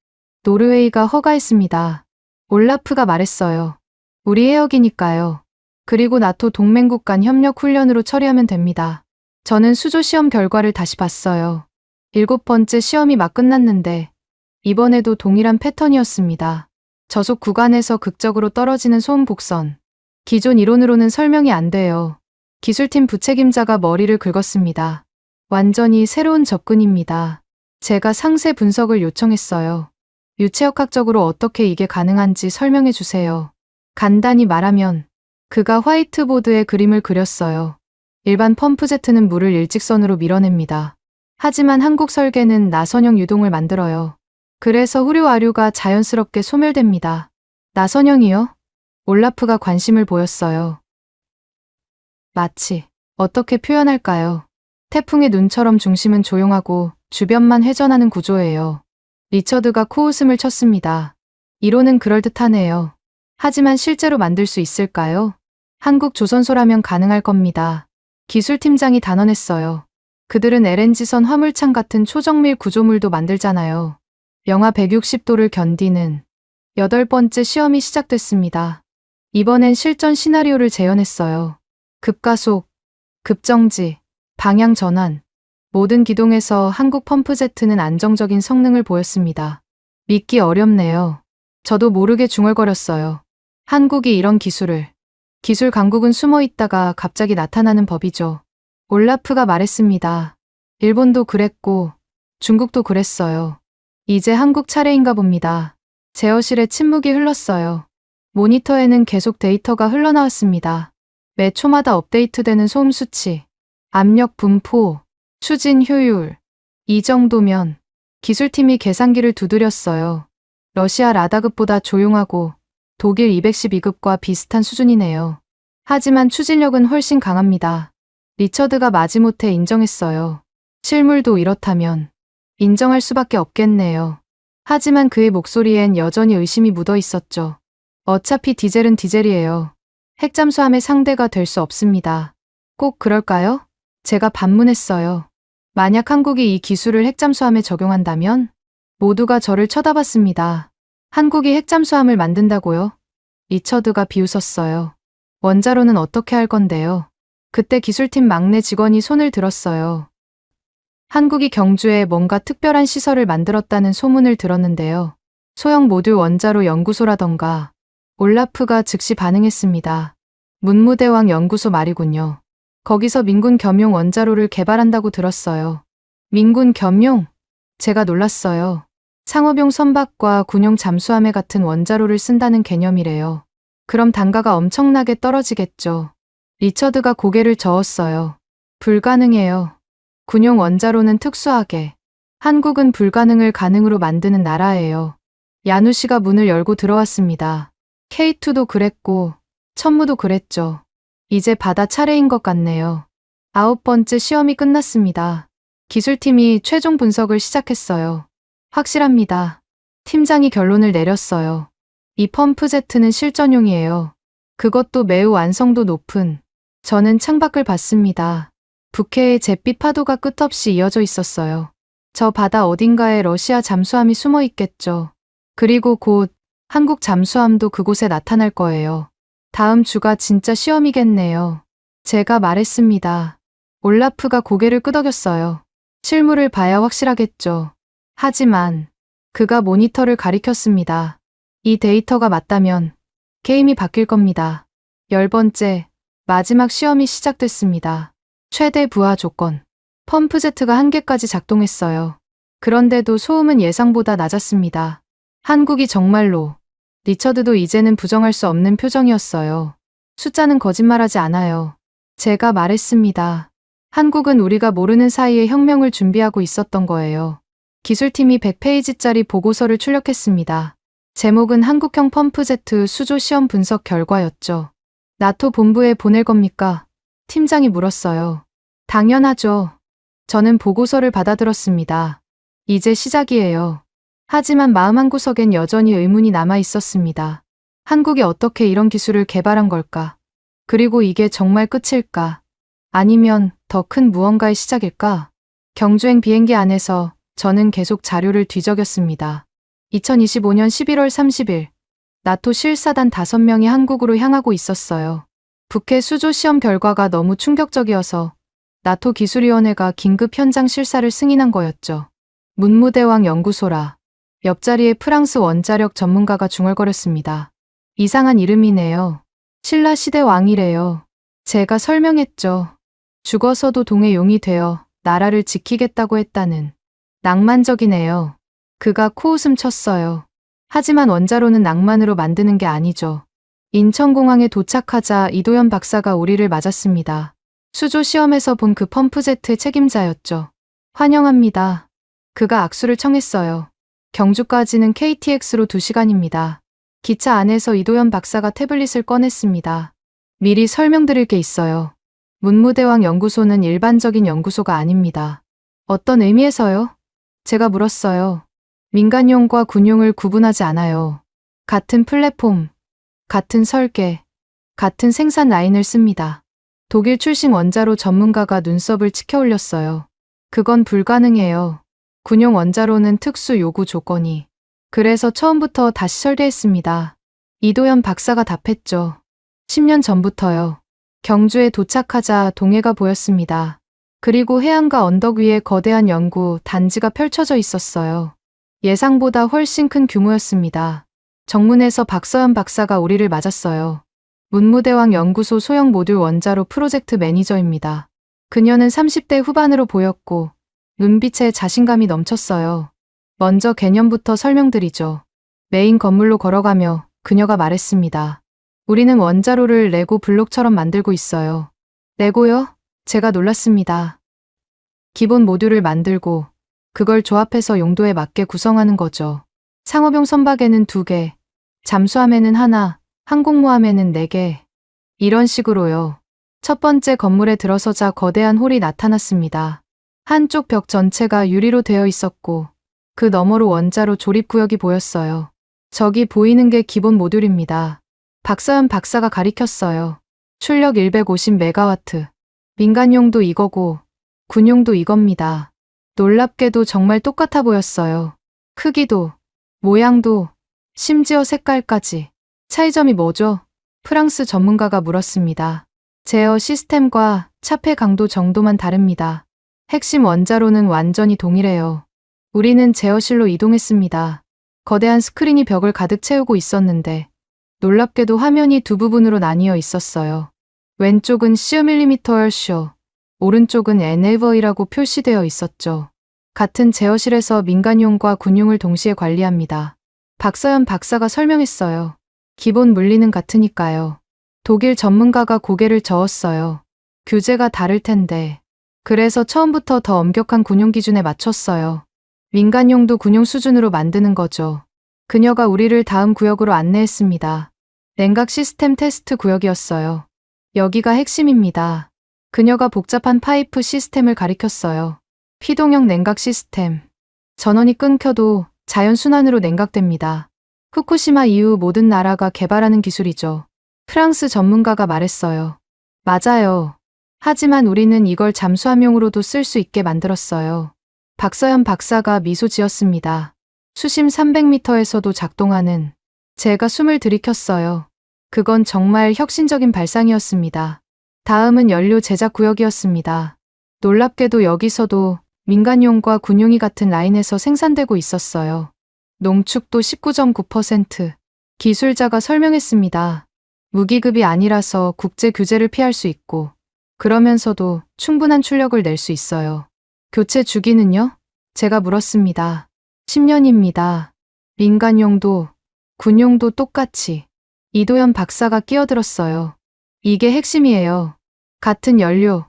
노르웨이가 허가했습니다. 올라프가 말했어요. 우리 해역이니까요. 그리고 나토 동맹국 간 협력 훈련으로 처리하면 됩니다. 저는 수조 시험 결과를 다시 봤어요. 7번째 시험이 막 끝났는데 이번에도 동일한 패턴이었습니다. 저속 구간에서 극적으로 떨어지는 소음 곡선. 기존 이론으로는 설명이 안 돼요. 기술팀 부책임자가 머리를 긁었습니다. 완전히 새로운 접근입니다. 제가 상세 분석을 요청했어요. 유체역학적으로 어떻게 이게 가능한지 설명해 주세요. 간단히 말하면 그가 화이트보드에 그림을 그렸어요. 일반 펌프제트는 물을 일직선으로 밀어냅니다. 하지만 한국 설계는 나선형 유동을 만들어요. 그래서 후류와류가 자연스럽게 소멸됩니다. 나선형이요? 올라프가 관심을 보였어요. 마치 어떻게 표현할까요? 태풍의 눈처럼 중심은 조용하고 주변만 회전하는 구조예요. 리처드가 코웃음을 쳤습니다. 이론은 그럴듯하네요. 하지만 실제로 만들 수 있을까요? 한국 조선소라면 가능할 겁니다. 기술팀장이 단언했어요. 그들은 LNG선 화물창 같은 초정밀 구조물도 만들잖아요. 영하 160도를 견디는 8번째 시험이 시작됐습니다. 이번엔 실전 시나리오를 재현했어요. 급가속, 급정지, 방향 전환. 모든 기동에서 한국 펌프제트는 안정적인 성능을 보였습니다. 믿기 어렵네요. 저도 모르게 중얼거렸어요. 한국이 이런 기술 강국은 숨어 있다가 갑자기 나타나는 법이죠. 올라프가 말했습니다. 일본도 그랬고 중국도 그랬어요. 이제 한국 차례인가 봅니다. 제어실에 침묵이 흘렀어요. 모니터에는 계속 데이터가 흘러나왔습니다. 매 초마다 업데이트되는 소음 수치, 압력 분포, 추진 효율. 이 정도면 기술팀이 계산기를 두드렸어요. 러시아 라다급보다 조용하고 독일 212급과 비슷한 수준이네요. 하지만 추진력은 훨씬 강합니다. 리처드가 마지못해 인정했어요. 실물도 이렇다면 인정할 수밖에 없겠네요. 하지만 그의 목소리엔 여전히 의심이 묻어 있었죠. 어차피 디젤은 디젤이에요. 핵잠수함의 상대가 될 수 없습니다. 꼭 그럴까요? 제가 반문했어요. 만약 한국이 이 기술을 핵잠수함에 적용한다면 모두가 저를 쳐다봤습니다. 한국이 핵잠수함을 만든다고요? 리처드가 비웃었어요. 원자로는 어떻게 할 건데요? 그때 기술팀 막내 직원이 손을 들었어요. 한국이 경주에 뭔가 특별한 시설을 만들었다는 소문을 들었는데요. 소형 모듈 원자로 연구소라던가. 올라프가 즉시 반응했습니다. 문무대왕 연구소 말이군요. 거기서 민군 겸용 원자로를 개발한다고 들었어요. 민군 겸용? 제가 놀랐어요. 상업용 선박과 군용 잠수함에 같은 원자로를 쓴다는 개념이래요. 그럼 단가가 엄청나게 떨어지겠죠. 리처드가 고개를 저었어요. 불가능해요. 군용 원자로는 특수하게. 한국은 불가능을 가능으로 만드는 나라예요. 야누 씨가 문을 열고 들어왔습니다. K2도 그랬고 천무도 그랬죠. 이제 바다 차례인 것 같네요. 9번째 시험이 끝났습니다. 기술팀이 최종 분석을 시작했어요. 확실합니다. 팀장이 결론을 내렸어요. 이 펌프제트는 실전용이에요. 그것도 매우 완성도 높은. 저는 창밖을 봤습니다. 북해의 잿빛 파도가 끝없이 이어져 있었어요. 저 바다 어딘가에 러시아 잠수함이 숨어 있겠죠. 그리고 곧 한국 잠수함도 그곳에 나타날 거예요. 다음 주가 진짜 시험이겠네요. 제가 말했습니다. 올라프가 고개를 끄덕였어요. 실물을 봐야 확실하겠죠. 하지만 그가 모니터를 가리켰습니다. 이 데이터가 맞다면 게임이 바뀔 겁니다. 10번째, 마지막 시험이 시작됐습니다. 최대 부하 조건. 펌프제트가 한 개까지 작동했어요. 그런데도 소음은 예상보다 낮았습니다. 한국이 정말로. 리처드도 이제는 부정할 수 없는 표정이었어요. 숫자는 거짓말하지 않아요. 제가 말했습니다. 한국은 우리가 모르는 사이에 혁명을 준비하고 있었던 거예요. 기술팀이 100페이지짜리 보고서를 출력했습니다. 제목은 한국형 펌프제트 수조 시험 분석 결과였죠. 나토 본부에 보낼 겁니까? 팀장이 물었어요. 당연하죠. 저는 보고서를 받아들었습니다. 이제 시작이에요. 하지만 마음 한구석엔 여전히 의문이 남아 있었습니다. 한국이 어떻게 이런 기술을 개발한 걸까? 그리고 이게 정말 끝일까? 아니면 더 큰 무언가의 시작일까? 경주행 비행기 안에서 저는 계속 자료를 뒤적였습니다. 2025년 11월 30일, 나토 실사단 5명이 한국으로 향하고 있었어요. 북해 수조 시험 결과가 너무 충격적이어서 나토 기술위원회가 긴급 현장 실사를 승인한 거였죠. 문무대왕 연구소라. 옆자리에 프랑스 원자력 전문가가 중얼거렸습니다. 이상한 이름이네요. 신라 시대 왕이래요. 제가 설명했죠. 죽어서도 동의 용이 되어 나라를 지키겠다고 했다는. 낭만적이네요. 그가 코웃음 쳤어요. 하지만 원자로는 낭만으로 만드는 게 아니죠. 인천공항에 도착하자 이도현 박사가 우리를 맞았습니다. 수조 시험에서 본 그 펌프제트 책임자였죠. 환영합니다. 그가 악수를 청했어요. 경주까지는 KTX로 2시간입니다. 기차 안에서 이도현 박사가 태블릿을 꺼냈습니다. 미리 설명드릴 게 있어요. 문무대왕 연구소는 일반적인 연구소가 아닙니다. 어떤 의미에서요? 제가 물었어요. 민간용과 군용을 구분하지 않아요. 같은 플랫폼, 같은 설계, 같은 생산 라인을 씁니다. 독일 출신 원자로 전문가가 눈썹을 치켜 올렸어요. 그건 불가능해요. 군용 원자로는 특수 요구 조건이. 그래서 처음부터 다시 설계했습니다. 이도현 박사가 답했죠. 10년 전부터요. 경주에 도착하자 동해가 보였습니다. 그리고 해안가 언덕 위에 거대한 연구 단지가 펼쳐져 있었어요. 예상보다 훨씬 큰 규모였습니다. 정문에서 박서연 박사가 우리를 맞았어요. 문무대왕 연구소 소형 모듈 원자로 프로젝트 매니저입니다. 그녀는 30대 후반으로 보였고 눈빛에 자신감이 넘쳤어요. 먼저 개념부터 설명드리죠. 메인 건물로 걸어가며 그녀가 말했습니다. 우리는 원자로를 레고 블록처럼 만들고 있어요. 레고요? 제가 놀랐습니다. 기본 모듈을 만들고 그걸 조합해서 용도에 맞게 구성하는 거죠. 상업용 선박에는 2개, 잠수함에는 하나, 항공모함에는 4개. 이런 식으로요. 첫 번째 건물에 들어서자 거대한 홀이 나타났습니다. 한쪽 벽 전체가 유리로 되어 있었고 그 너머로 원자로 조립구역이 보였어요. 저기 보이는 게 기본 모듈입니다. 박서연 박사가 가리켰어요. 출력 150메가와트. 민간용도 이거고 군용도 이겁니다. 놀랍게도 정말 똑같아 보였어요. 크기도, 모양도, 심지어 색깔까지. 차이점이 뭐죠? 프랑스 전문가가 물었습니다. 제어 시스템과 차폐 강도 정도만 다릅니다. 핵심 원자로는 완전히 동일해요. 우리는 제어실로 이동했습니다. 거대한 스크린이 벽을 가득 채우고 있었는데 놀랍게도 화면이 2부분으로 나뉘어 있었어요. 왼쪽은 10mm 쇼, 오른쪽은 NAV이라고 표시되어 있었죠. 같은 제어실에서 민간용과 군용을 동시에 관리합니다. 박서연 박사가 설명했어요. 기본 물리는 같으니까요. 독일 전문가가 고개를 저었어요. 규제가 다를 텐데. 그래서 처음부터 더 엄격한 군용 기준에 맞췄어요. 민간용도 군용 수준으로 만드는 거죠. 그녀가 우리를 다음 구역으로 안내했습니다. 냉각 시스템 테스트 구역이었어요. 여기가 핵심입니다. 그녀가 복잡한 파이프 시스템을 가리켰어요. 피동형 냉각 시스템. 전원이 끊겨도 자연순환으로 냉각됩니다. 후쿠시마 이후 모든 나라가 개발하는 기술이죠. 프랑스 전문가가 말했어요. 맞아요. 하지만 우리는 이걸 잠수함용으로도 쓸 수 있게 만들었어요. 박서연 박사가 미소 지었습니다. 수심 300m에서도 작동하는. 제가 숨을 들이켰어요. 그건 정말 혁신적인 발상이었습니다. 다음은 연료 제작 구역이었습니다. 놀랍게도 여기서도 민간용과 군용이 같은 라인에서 생산되고 있었어요. 농축도 19.9%. 기술자가 설명했습니다. 무기급이 아니라서 국제 규제를 피할 수 있고 그러면서도 충분한 출력을 낼 수 있어요. 교체 주기는요? 제가 물었습니다. 10년입니다. 민간용도 군용도 똑같이. 이도현 박사가 끼어들었어요. 이게 핵심이에요. 같은 연료,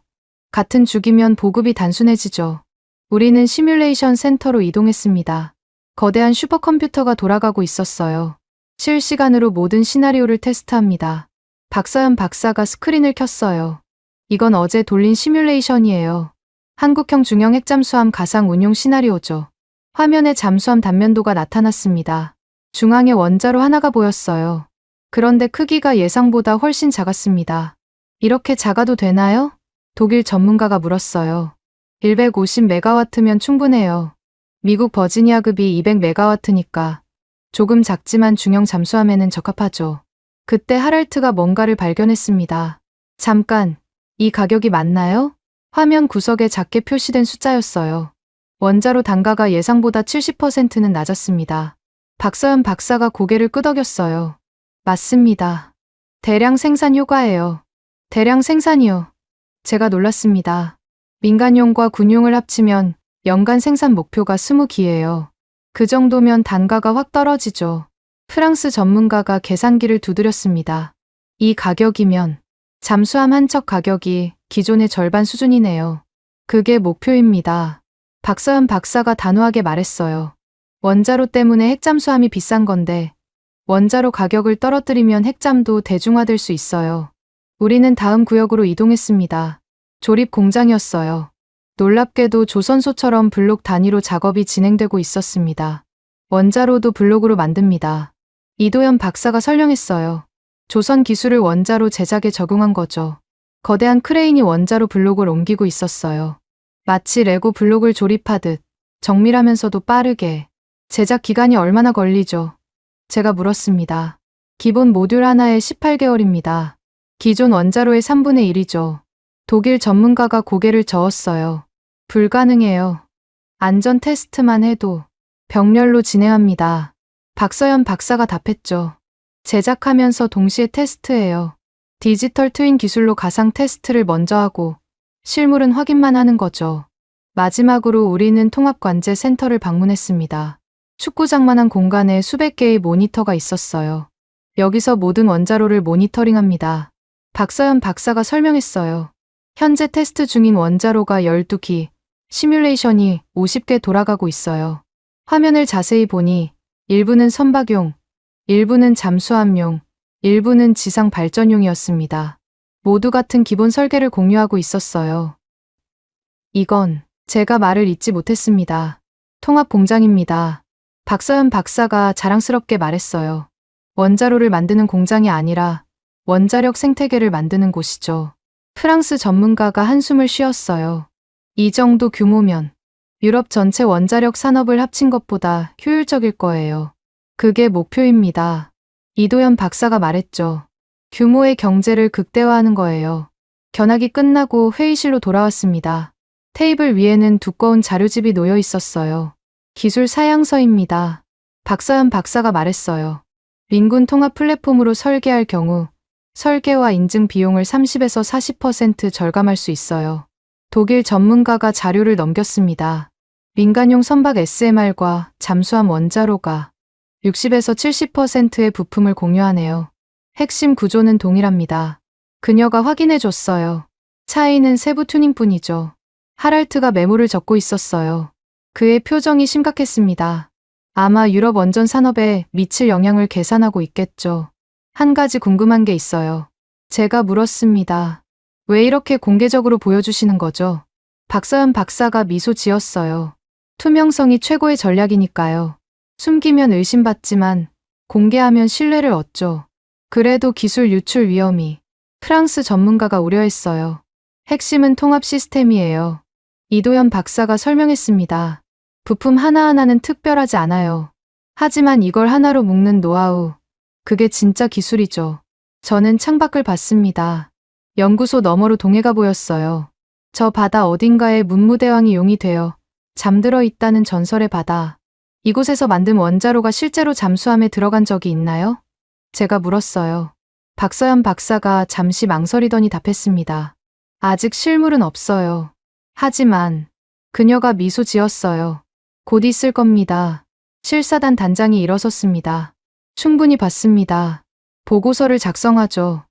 같은 주기면 보급이 단순해지죠. 우리는 시뮬레이션 센터로 이동했습니다. 거대한 슈퍼컴퓨터가 돌아가고 있었어요. 실시간으로 모든 시나리오를 테스트합니다. 박서연 박사가 스크린을 켰어요. 이건 어제 돌린 시뮬레이션이에요. 한국형 중형 핵잠수함 가상 운용 시나리오죠. 화면에 잠수함 단면도가 나타났습니다. 중앙에 원자로 하나가 보였어요. 그런데 크기가 예상보다 훨씬 작았습니다. 이렇게 작아도 되나요? 독일 전문가가 물었어요. 150메가와트면 충분해요. 미국 버지니아급이 200메가와트니까 조금 작지만 중형 잠수함에는 적합하죠. 그때 하랄트가 뭔가를 발견했습니다. 잠깐, 이 가격이 맞나요? 화면 구석에 작게 표시된 숫자였어요. 원자로 단가가 예상보다 70%는 낮았습니다. 박서연 박사가 고개를 끄덕였어요. 맞습니다. 대량 생산 효과예요. 대량 생산이요. 제가 놀랐습니다. 민간용과 군용을 합치면 연간 생산 목표가 20기예요. 그 정도면 단가가 확 떨어지죠. 프랑스 전문가가 계산기를 두드렸습니다. 이 가격이면 잠수함 한 척 가격이 기존의 절반 수준이네요. 그게 목표입니다. 박서연 박사가 단호하게 말했어요. 원자로 때문에 핵잠수함이 비싼 건데 원자로 가격을 떨어뜨리면 핵잠도 대중화될 수 있어요. 우리는 다음 구역으로 이동했습니다. 조립 공장이었어요. 놀랍게도 조선소처럼 블록 단위로 작업이 진행되고 있었습니다. 원자로도 블록으로 만듭니다. 이도현 박사가 설명했어요. 조선 기술을 원자로 제작에 적용한 거죠. 거대한 크레인이 원자로 블록을 옮기고 있었어요. 마치 레고 블록을 조립하듯 정밀하면서도 빠르게. 제작 기간이 얼마나 걸리죠? 제가 물었습니다. 기본 모듈 하나에 18개월입니다. 기존 원자로의 3분의 1이죠. 독일 전문가가 고개를 저었어요. 불가능해요. 안전 테스트만 해도 병렬로 진행합니다. 박서연 박사가 답했죠. 제작하면서 동시에 테스트해요. 디지털 트윈 기술로 가상 테스트를 먼저 하고 실물은 확인만 하는 거죠. 마지막으로 우리는 통합관제센터를 방문했습니다. 축구장만한 공간에 수백 개의 모니터가 있었어요. 여기서 모든 원자로를 모니터링합니다. 박서연 박사가 설명했어요. 현재 테스트 중인 원자로가 12기, 시뮬레이션이 50개 돌아가고 있어요. 화면을 자세히 보니 일부는 선박용, 일부는 잠수함용, 일부는 지상 발전용이었습니다. 모두 같은 기본 설계를 공유하고 있었어요. 이건 제가 말을 잇지 못했습니다. 통합 공장입니다. 박서연 박사가 자랑스럽게 말했어요. 원자로를 만드는 공장이 아니라 원자력 생태계를 만드는 곳이죠. 프랑스 전문가가 한숨을 쉬었어요. 이 정도 규모면 유럽 전체 원자력 산업을 합친 것보다 효율적일 거예요. 그게 목표입니다. 이도현 박사가 말했죠. 규모의 경제를 극대화하는 거예요. 견학이 끝나고 회의실로 돌아왔습니다. 테이블 위에는 두꺼운 자료집이 놓여 있었어요. 기술 사양서입니다. 박서연 박사가 말했어요. 민군 통합 플랫폼으로 설계할 경우 설계와 인증 비용을 30에서 40% 절감할 수 있어요. 독일 전문가가 자료를 넘겼습니다. 민간용 선박 SMR과 잠수함 원자로가 60에서 70%의 부품을 공유하네요. 핵심 구조는 동일합니다. 그녀가 확인해 줬어요. 차이는 세부 튜닝뿐이죠. 하랄트가 메모를 적고 있었어요. 그의 표정이 심각했습니다. 아마 유럽 원전 산업에 미칠 영향을 계산하고 있겠죠. 한 가지 궁금한 게 있어요. 제가 물었습니다. 왜 이렇게 공개적으로 보여주시는 거죠? 박서연 박사가 미소 지었어요. 투명성이 최고의 전략이니까요. 숨기면 의심받지만 공개하면 신뢰를 얻죠. 그래도 기술 유출 위험이 프랑스 전문가가 우려했어요. 핵심은 통합 시스템이에요. 이도현 박사가 설명했습니다. 부품 하나하나는 특별하지 않아요. 하지만 이걸 하나로 묶는 노하우, 그게 진짜 기술이죠. 저는 창밖을 봤습니다. 연구소 너머로 동해가 보였어요. 저 바다 어딘가에 문무대왕이 용이 되어 잠들어 있다는 전설의 바다. 이곳에서 만든 원자로가 실제로 잠수함에 들어간 적이 있나요? 제가 물었어요. 박서연 박사가 잠시 망설이더니 답했습니다. 아직 실물은 없어요. 하지만 그녀가 미소 지었어요. 곧 있을 겁니다. 실사단 단장이 일어섰습니다. 충분히 봤습니다. 보고서를 작성하죠.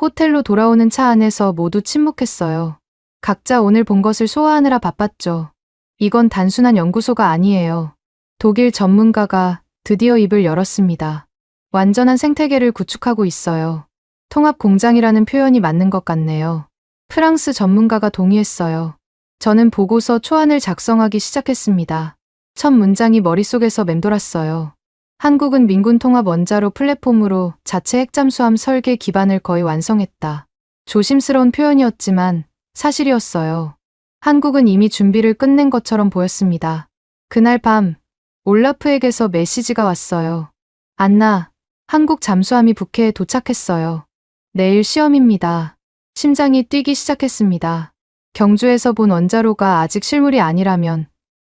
호텔로 돌아오는 차 안에서 모두 침묵했어요. 각자 오늘 본 것을 소화하느라 바빴죠. 이건 단순한 연구소가 아니에요. 독일 전문가가 드디어 입을 열었습니다. 완전한 생태계를 구축하고 있어요. 통합 공장이라는 표현이 맞는 것 같네요. 프랑스 전문가가 동의했어요. 저는 보고서 초안을 작성하기 시작했습니다. 첫 문장이 머릿속에서 맴돌았어요. 한국은 민군 통합 원자로 플랫폼으로 자체 핵잠수함 설계 기반을 거의 완성했다. 조심스러운 표현이었지만 사실이었어요. 한국은 이미 준비를 끝낸 것처럼 보였습니다. 그날 밤 올라프에게서 메시지가 왔어요. 안나, 한국 잠수함이 북해에 도착했어요. 내일 시험입니다. 심장이 뛰기 시작했습니다. 경주에서 본 원자로가 아직 실물이 아니라면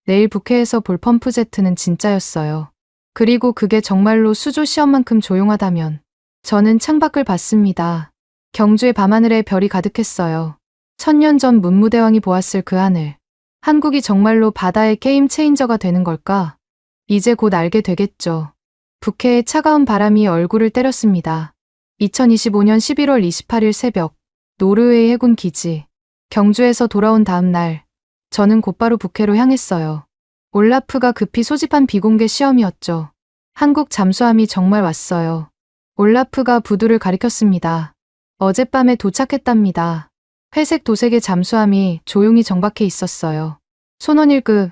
내일 북해에서 볼 펌프제트는 진짜였어요. 그리고 그게 정말로 수조 시험만큼 조용하다면 저는 창밖을 봤습니다. 경주의 밤하늘에 별이 가득했어요. 1000년 전 문무대왕이 보았을 그 하늘. 한국이 정말로 바다의 게임 체인저가 되는 걸까? 이제 곧 알게 되겠죠. 북해의 차가운 바람이 얼굴을 때렸습니다. 2025년 11월 28일 새벽, 노르웨이 해군 기지. 경주에서 돌아온 다음 날, 저는 곧바로 북해로 향했어요. 올라프가 급히 소집한 비공개 시험이었죠. 한국 잠수함이 정말 왔어요. 올라프가 부두를 가리켰습니다. 어젯밤에 도착했답니다. 회색 도색의 잠수함이 조용히 정박해 있었어요. 손원 1급,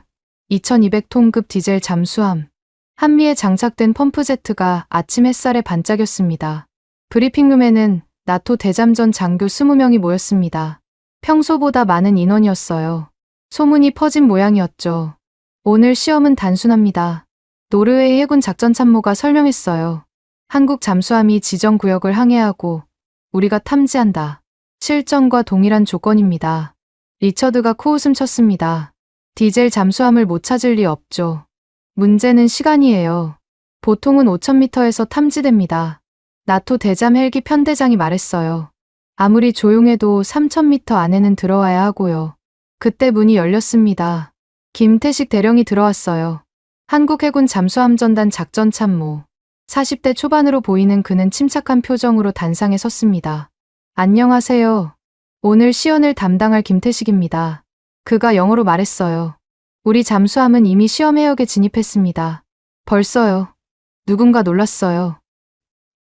2200톤급 디젤 잠수함. 한미에 장착된 펌프제트가 아침 햇살에 반짝였습니다. 브리핑룸에는 나토 대잠전 장교 20명이 모였습니다. 평소보다 많은 인원이었어요. 소문이 퍼진 모양이었죠. 오늘 시험은 단순합니다. 노르웨이 해군 작전참모가 설명했어요. 한국 잠수함이 지정 구역을 항해하고 우리가 탐지한다. 실전과 동일한 조건입니다. 리처드가 코웃음 쳤습니다. 디젤 잠수함을 못 찾을 리 없죠. 문제는 시간이에요. 보통은 5000m에서 탐지됩니다. 나토 대잠 헬기 편대장이 말했어요. 아무리 조용해도 3000m 안에는 들어와야 하고요. 그때 문이 열렸습니다. 김태식 대령이 들어왔어요. 한국해군 잠수함전단 작전참모. 40대 초반으로 보이는 그는 침착한 표정으로 단상에 섰습니다. 안녕하세요. 오늘 시연을 담당할 김태식입니다. 그가 영어로 말했어요. 우리 잠수함은 이미 시험 해역에 진입했습니다. 벌써요. 누군가 놀랐어요.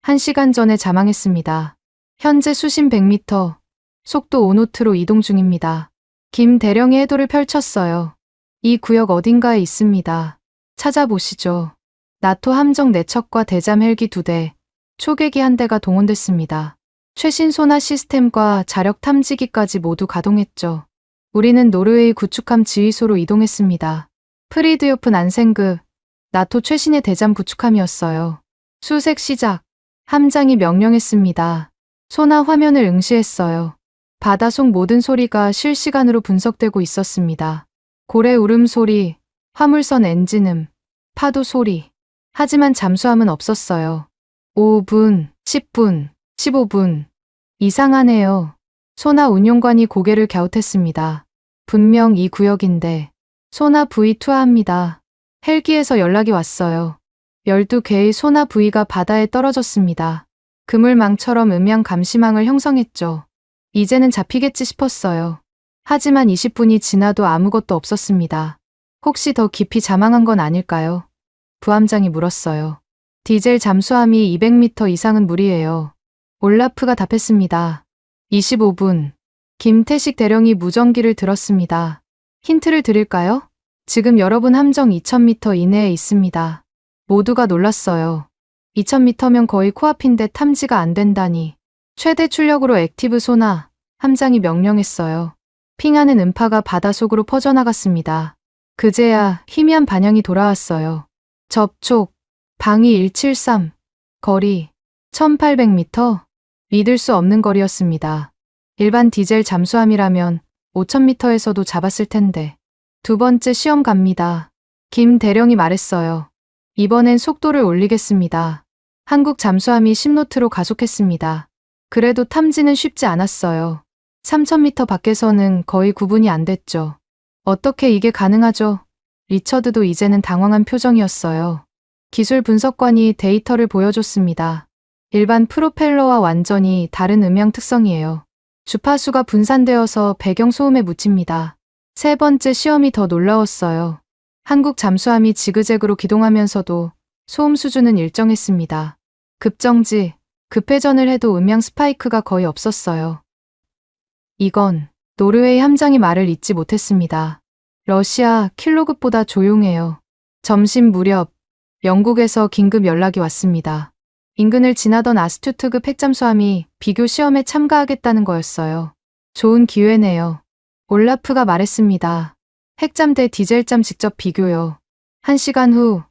1시간 전에 자망했습니다. 현재 수심 100m, 속도 5노트로 이동 중입니다. 김 대령이 해도를 펼쳤어요. 이 구역 어딘가에 있습니다. 찾아보시죠. 나토 함정 4척과 대잠 헬기 2대, 초계기 1대가 동원됐습니다. 최신 소나 시스템과 자력 탐지기까지 모두 가동했죠. 우리는 노르웨이 구축함 지휘소로 이동했습니다. 프리드요프 난센그, 나토 최신의 대잠 구축함이었어요. 수색 시작. 함장이 명령했습니다. 소나 화면을 응시했어요. 바다속 모든 소리가 실시간으로 분석되고 있었습니다. 고래 울음소리, 화물선 엔진음, 파도 소리. 하지만 잠수함은 없었어요. 5분, 10분, 15분. 이상하네요. 소나 운용관이 고개를 갸웃했습니다. 분명 이 구역인데. 소나 V 투하합니다. 헬기에서 연락이 왔어요. 12개의 소나 V가 바다에 떨어졌습니다. 그물망처럼 음향 감시망을 형성했죠. 이제는 잡히겠지 싶었어요. 하지만 20분이 지나도 아무것도 없었습니다. 혹시 더 깊이 자망한 건 아닐까요? 부함장이 물었어요. 디젤 잠수함이 200m 이상은 무리예요. 올라프가 답했습니다. 25분. 김태식 대령이 무전기를 들었습니다. 힌트를 드릴까요? 지금 여러분 함정 2000m 이내에 있습니다. 모두가 놀랐어요. 2000m면 거의 코앞인데 탐지가 안 된다니. 최대 출력으로 액티브 소나, 함장이 명령했어요. 핑하는 음파가 바닷속으로 퍼져나갔습니다. 그제야 희미한 반향이 돌아왔어요. 접촉, 방위 173, 거리 1800m, 믿을 수 없는 거리였습니다. 일반 디젤 잠수함이라면 5000m에서도 잡았을 텐데. 두 번째 시험 갑니다. 김 대령이 말했어요. 이번엔 속도를 올리겠습니다. 한국 잠수함이 10노트로 가속했습니다. 그래도 탐지는 쉽지 않았어요. 3000m 밖에서는 거의 구분이 안 됐죠. 어떻게 이게 가능하죠? 리처드도 이제는 당황한 표정이었어요. 기술 분석관이 데이터를 보여줬습니다. 일반 프로펠러와 완전히 다른 음향 특성이에요. 주파수가 분산되어서 배경 소음에 묻힙니다. 세 번째 시험이 더 놀라웠어요. 한국 잠수함이 지그재그로 기동하면서도 소음 수준은 일정했습니다. 급정지, 급회전을 해도 음향 스파이크가 거의 없었어요. 이건 노르웨이 함장이 말을 잊지 못했습니다. 러시아 킬로그보다 조용해요. 점심 무렵 영국에서 긴급 연락이 왔습니다. 인근을 지나던 아스투트급 핵잠수함이 비교 시험에 참가하겠다는 거였어요. 좋은 기회네요. 올라프가 말했습니다. 핵잠 대 디젤잠 직접 비교요. 1시간 후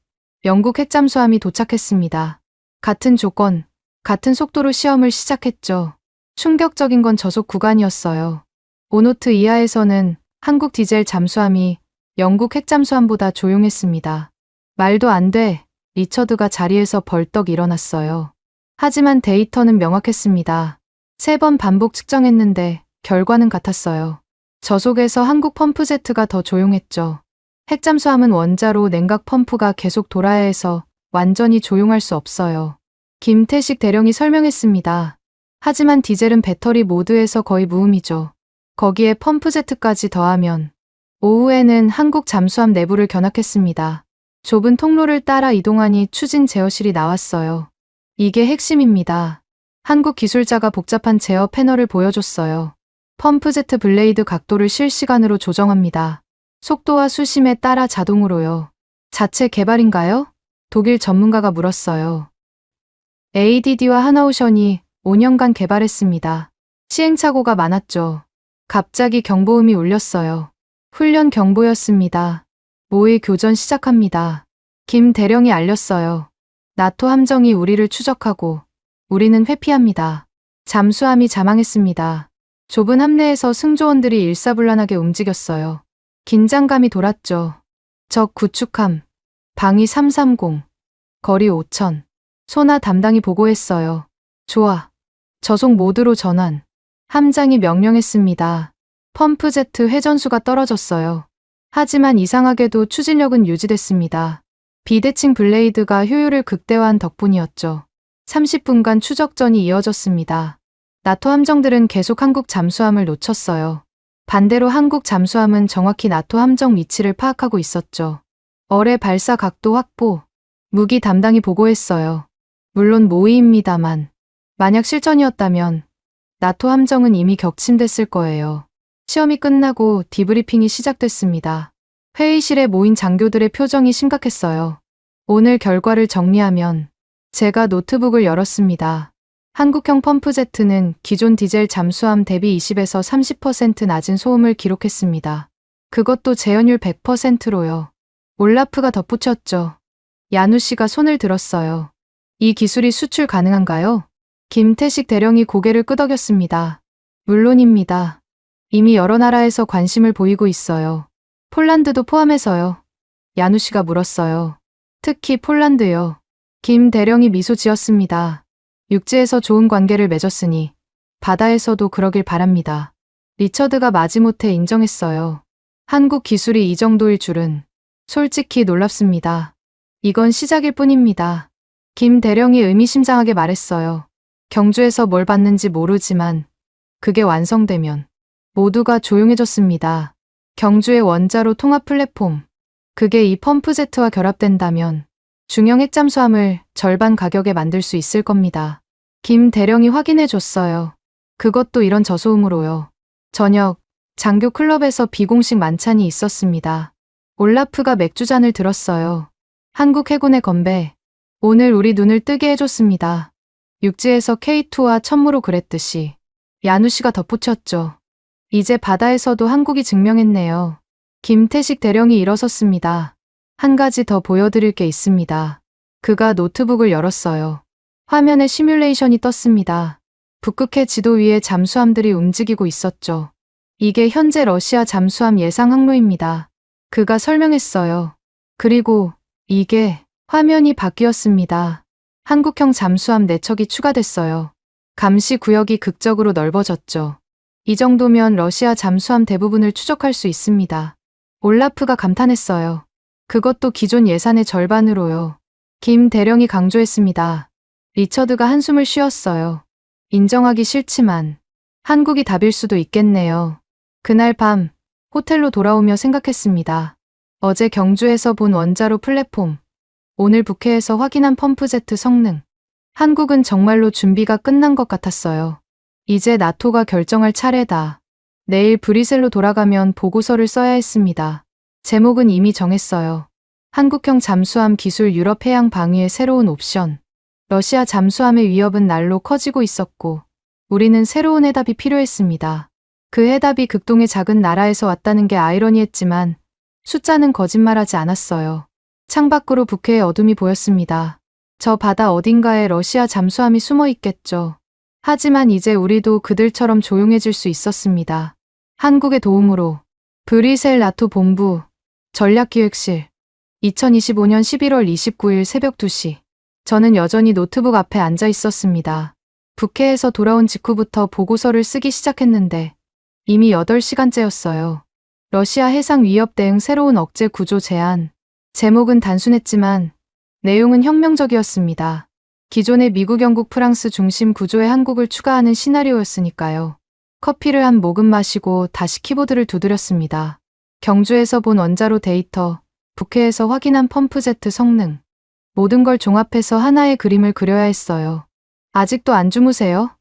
영국 핵잠수함이 도착했습니다. 같은 조건, 같은 속도로 시험을 시작했죠. 충격적인 건 저속 구간이었어요. 5노트 이하에서는 한국 디젤 잠수함이 영국 핵잠수함보다 조용했습니다. 말도 안 돼. 리처드가 자리에서 벌떡 일어났어요. 하지만 데이터는 명확했습니다. 3번 반복 측정했는데 결과는 같았어요. 저속에서 한국 펌프제트가 더 조용했죠. 핵잠수함은 원자로 냉각 펌프가 계속 돌아야 해서 완전히 조용할 수 없어요. 김태식 대령이 설명했습니다. 하지만 디젤은 배터리 모드에서 거의 무음이죠. 거기에 펌프제트까지 더하면 오후에는 한국 잠수함 내부를 견학했습니다. 좁은 통로를 따라 이동하니 추진 제어실이 나왔어요. 이게 핵심입니다. 한국 기술자가 복잡한 제어 패널을 보여줬어요. 펌프제트 블레이드 각도를 실시간으로 조정합니다. 속도와 수심에 따라 자동으로요. 자체 개발인가요? 독일 전문가가 물었어요. ADD와 하나오션이 5년간 개발했습니다. 시행착오가 많았죠. 갑자기 경보음이 울렸어요. 훈련 경보였습니다. 모의 교전 시작합니다. 김 대령이 알렸어요. 나토 함정이 우리를 추적하고 우리는 회피합니다. 잠수함이 자망했습니다. 좁은 함내에서 승조원들이 일사불란하게 움직였어요. 긴장감이 돌았죠. 적 구축함, 방위 330, 거리 5000. 소나 담당이 보고했어요. 좋아. 저속 모드로 전환. 함장이 명령했습니다. 펌프제트 회전수가 떨어졌어요. 하지만 이상하게도 추진력은 유지됐습니다. 비대칭 블레이드가 효율을 극대화한 덕분이었죠. 30분간 추적전이 이어졌습니다. 나토 함정들은 계속 한국 잠수함을 놓쳤어요. 반대로 한국 잠수함은 정확히 나토 함정 위치를 파악하고 있었죠. 어뢰 발사 각도 확보, 무기 담당이 보고했어요. 물론 모의입니다만, 만약 실전이었다면 나토 함정은 이미 격침됐을 거예요. 시험이 끝나고 디브리핑이 시작됐습니다. 회의실에 모인 장교들의 표정이 심각했어요. 오늘 결과를 정리하면 제가 노트북을 열었습니다. 한국형 펌프제트는 기존 디젤 잠수함 대비 20에서 30% 낮은 소음을 기록했습니다. 그것도 재현율 100%로요. 올라프가 덧붙였죠. 야누 씨가 손을 들었어요. 이 기술이 수출 가능한가요? 김태식 대령이 고개를 끄덕였습니다. 물론입니다. 이미 여러 나라에서 관심을 보이고 있어요. 폴란드도 포함해서요. 야누 씨가 물었어요. 특히 폴란드요. 김 대령이 미소 지었습니다. 육지에서 좋은 관계를 맺었으니 바다에서도 그러길 바랍니다. 리처드가 마지못해 인정했어요. 한국 기술이 이 정도일 줄은 솔직히 놀랍습니다. 이건 시작일 뿐입니다. 김 대령이 의미심장하게 말했어요. 경주에서 뭘 봤는지 모르지만 그게 완성되면 모두가 조용해졌습니다. 경주의 원자로 통합 플랫폼, 그게 이 펌프제트와 결합된다면 중형 핵잠수함을 절반 가격에 만들 수 있을 겁니다. 김 대령이 확인해 줬어요. 그것도 이런 저소음으로요. 저녁, 장교 클럽에서 비공식 만찬이 있었습니다. 올라프가 맥주잔을 들었어요. 한국 해군의 건배, 오늘 우리 눈을 뜨게 해줬습니다. 육지에서 K2와 천무로 그랬듯이 야누 씨가 덧붙였죠. 이제 바다에서도 한국이 증명했네요. 김태식 대령이 일어섰습니다. 한 가지 더 보여드릴 게 있습니다. 그가 노트북을 열었어요. 화면에 시뮬레이션이 떴습니다. 북극해 지도 위에 잠수함들이 움직이고 있었죠. 이게 현재 러시아 잠수함 예상 항로입니다. 그가 설명했어요. 그리고 이게 화면이 바뀌었습니다. 한국형 잠수함 4척이 추가됐어요. 감시 구역이 극적으로 넓어졌죠. 이 정도면 러시아 잠수함 대부분을 추적할 수 있습니다. 올라프가 감탄했어요. 그것도 기존 예산의 절반으로요. 김 대령이 강조했습니다. 리처드가 한숨을 쉬었어요. 인정하기 싫지만 한국이 답일 수도 있겠네요. 그날 밤 호텔로 돌아오며 생각했습니다. 어제 경주에서 본 원자로 플랫폼, 오늘 북해에서 확인한 펌프제트 성능. 한국은 정말로 준비가 끝난 것 같았어요. 이제 나토가 결정할 차례다. 내일 브뤼셀로 돌아가면 보고서를 써야 했습니다. 제목은 이미 정했어요. 한국형 잠수함 기술 유럽 해양 방위의 새로운 옵션. 러시아 잠수함의 위협은 날로 커지고 있었고 우리는 새로운 해답이 필요했습니다. 그 해답이 극동의 작은 나라에서 왔다는 게 아이러니했지만 숫자는 거짓말하지 않았어요. 창밖으로 북해의 어둠이 보였습니다. 저 바다 어딘가에 러시아 잠수함이 숨어 있겠죠. 하지만 이제 우리도 그들처럼 조용해질 수 있었습니다. 한국의 도움으로 브뤼셀 나토 본부 전략기획실 2025년 11월 29일 새벽 2시 저는 여전히 노트북 앞에 앉아 있었습니다. 북해에서 돌아온 직후부터 보고서를 쓰기 시작했는데 이미 8시간째였어요. 러시아 해상 위협 대응 새로운 억제 구조 제안. 제목은 단순했지만 내용은 혁명적이었습니다. 기존의 미국, 영국, 프랑스 중심 구조에 한국을 추가하는 시나리오였으니까요. 커피를 한 모금 마시고 다시 키보드를 두드렸습니다. 경주에서 본 원자로 데이터, 북해에서 확인한 펌프제트 성능. 모든 걸 종합해서 하나의 그림을 그려야 했어요. 아직도 안 주무세요?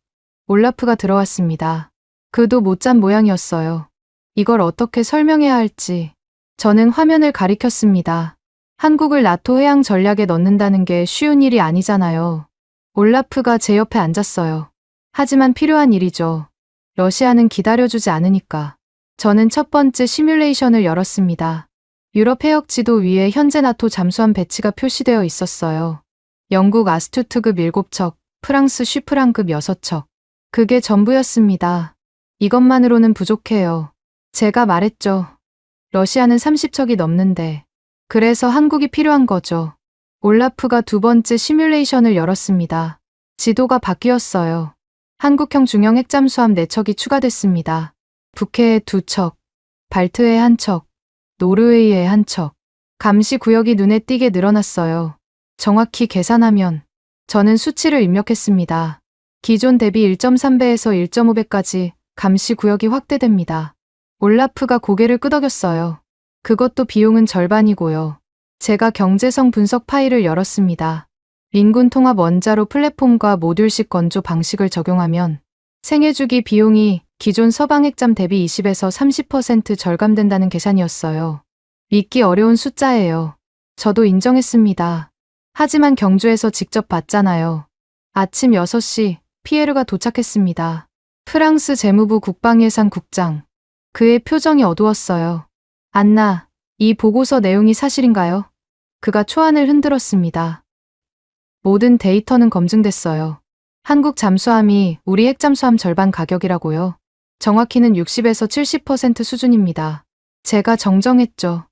올라프가 들어왔습니다. 그도 못 잔 모양이었어요. 이걸 어떻게 설명해야 할지. 저는 화면을 가리켰습니다. 한국을 나토 해양 전략에 넣는다는 게 쉬운 일이 아니잖아요. 올라프가 제 옆에 앉았어요. 하지만 필요한 일이죠. 러시아는 기다려주지 않으니까. 저는 첫 번째 시뮬레이션을 열었습니다. 유럽 해역 지도 위에 현재 나토 잠수함 배치가 표시되어 있었어요. 영국 아스투트급 7척, 프랑스 쉬프랑급 6척. 그게 전부였습니다. 이것만으로는 부족해요. 제가 말했죠. 러시아는 30척이 넘는데. 그래서 한국이 필요한 거죠. 올라프가 두 번째 시뮬레이션을 열었습니다. 지도가 바뀌었어요. 한국형 중형 핵잠수함 4척이 추가됐습니다. 북해에 2척, 발트해 1척, 노르웨이에 1척. 감시 구역이 눈에 띄게 늘어났어요. 정확히 계산하면 저는 수치를 입력했습니다. 기존 대비 1.3배에서 1.5배까지 감시 구역이 확대됩니다. 올라프가 고개를 끄덕였어요. 그것도 비용은 절반이고요. 제가 경제성 분석 파일을 열었습니다. 민군 통합 원자로 플랫폼과 모듈식 건조 방식을 적용하면 생애주기 비용이 기존 서방 핵잠 대비 20에서 30% 절감된다는 계산이었어요. 믿기 어려운 숫자예요. 저도 인정했습니다. 하지만 경주에서 직접 봤잖아요. 아침 6시 피에르가 도착했습니다. 프랑스 재무부 국방예산국장. 그의 표정이 어두웠어요. 안나, 이 보고서 내용이 사실인가요? 그가 초안을 흔들었습니다. 모든 데이터는 검증됐어요. 한국 잠수함이 우리 핵잠수함 절반 가격이라고요. 정확히는 60에서 70% 수준입니다. 제가 정정했죠.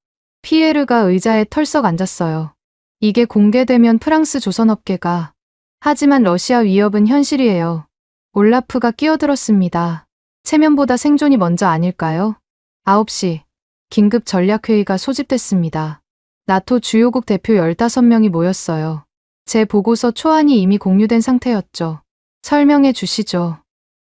피에르가 의자에 털썩 앉았어요. 이게 공개되면 프랑스 조선업계가. 하지만 러시아 위협은 현실이에요. 올라프가 끼어들었습니다. 체면보다 생존이 먼저 아닐까요? 9시. 긴급 전략회의가 소집됐습니다. 나토 주요국 대표 15명이 모였어요. 제 보고서 초안이 이미 공유된 상태였죠. 설명해 주시죠.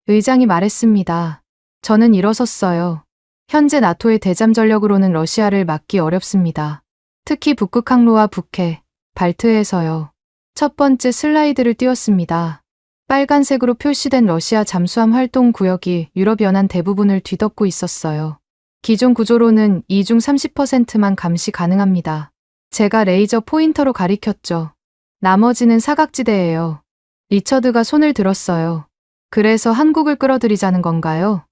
의장이 말했습니다. 저는 일어섰어요. 현재 나토의 대잠 전력으로는 러시아를 막기 어렵습니다. 특히 북극 항로와 북해, 발트해에서요. 첫 번째 슬라이드를 띄웠습니다. 빨간색으로 표시된 러시아 잠수함 활동 구역이 유럽 연안 대부분을 뒤덮고 있었어요. 기존 구조로는 이 중 30%만 감시 가능합니다. 제가 레이저 포인터로 가리켰죠. 나머지는 사각지대예요. 리처드가 손을 들었어요. 그래서 한국을 끌어들이자는 건가요?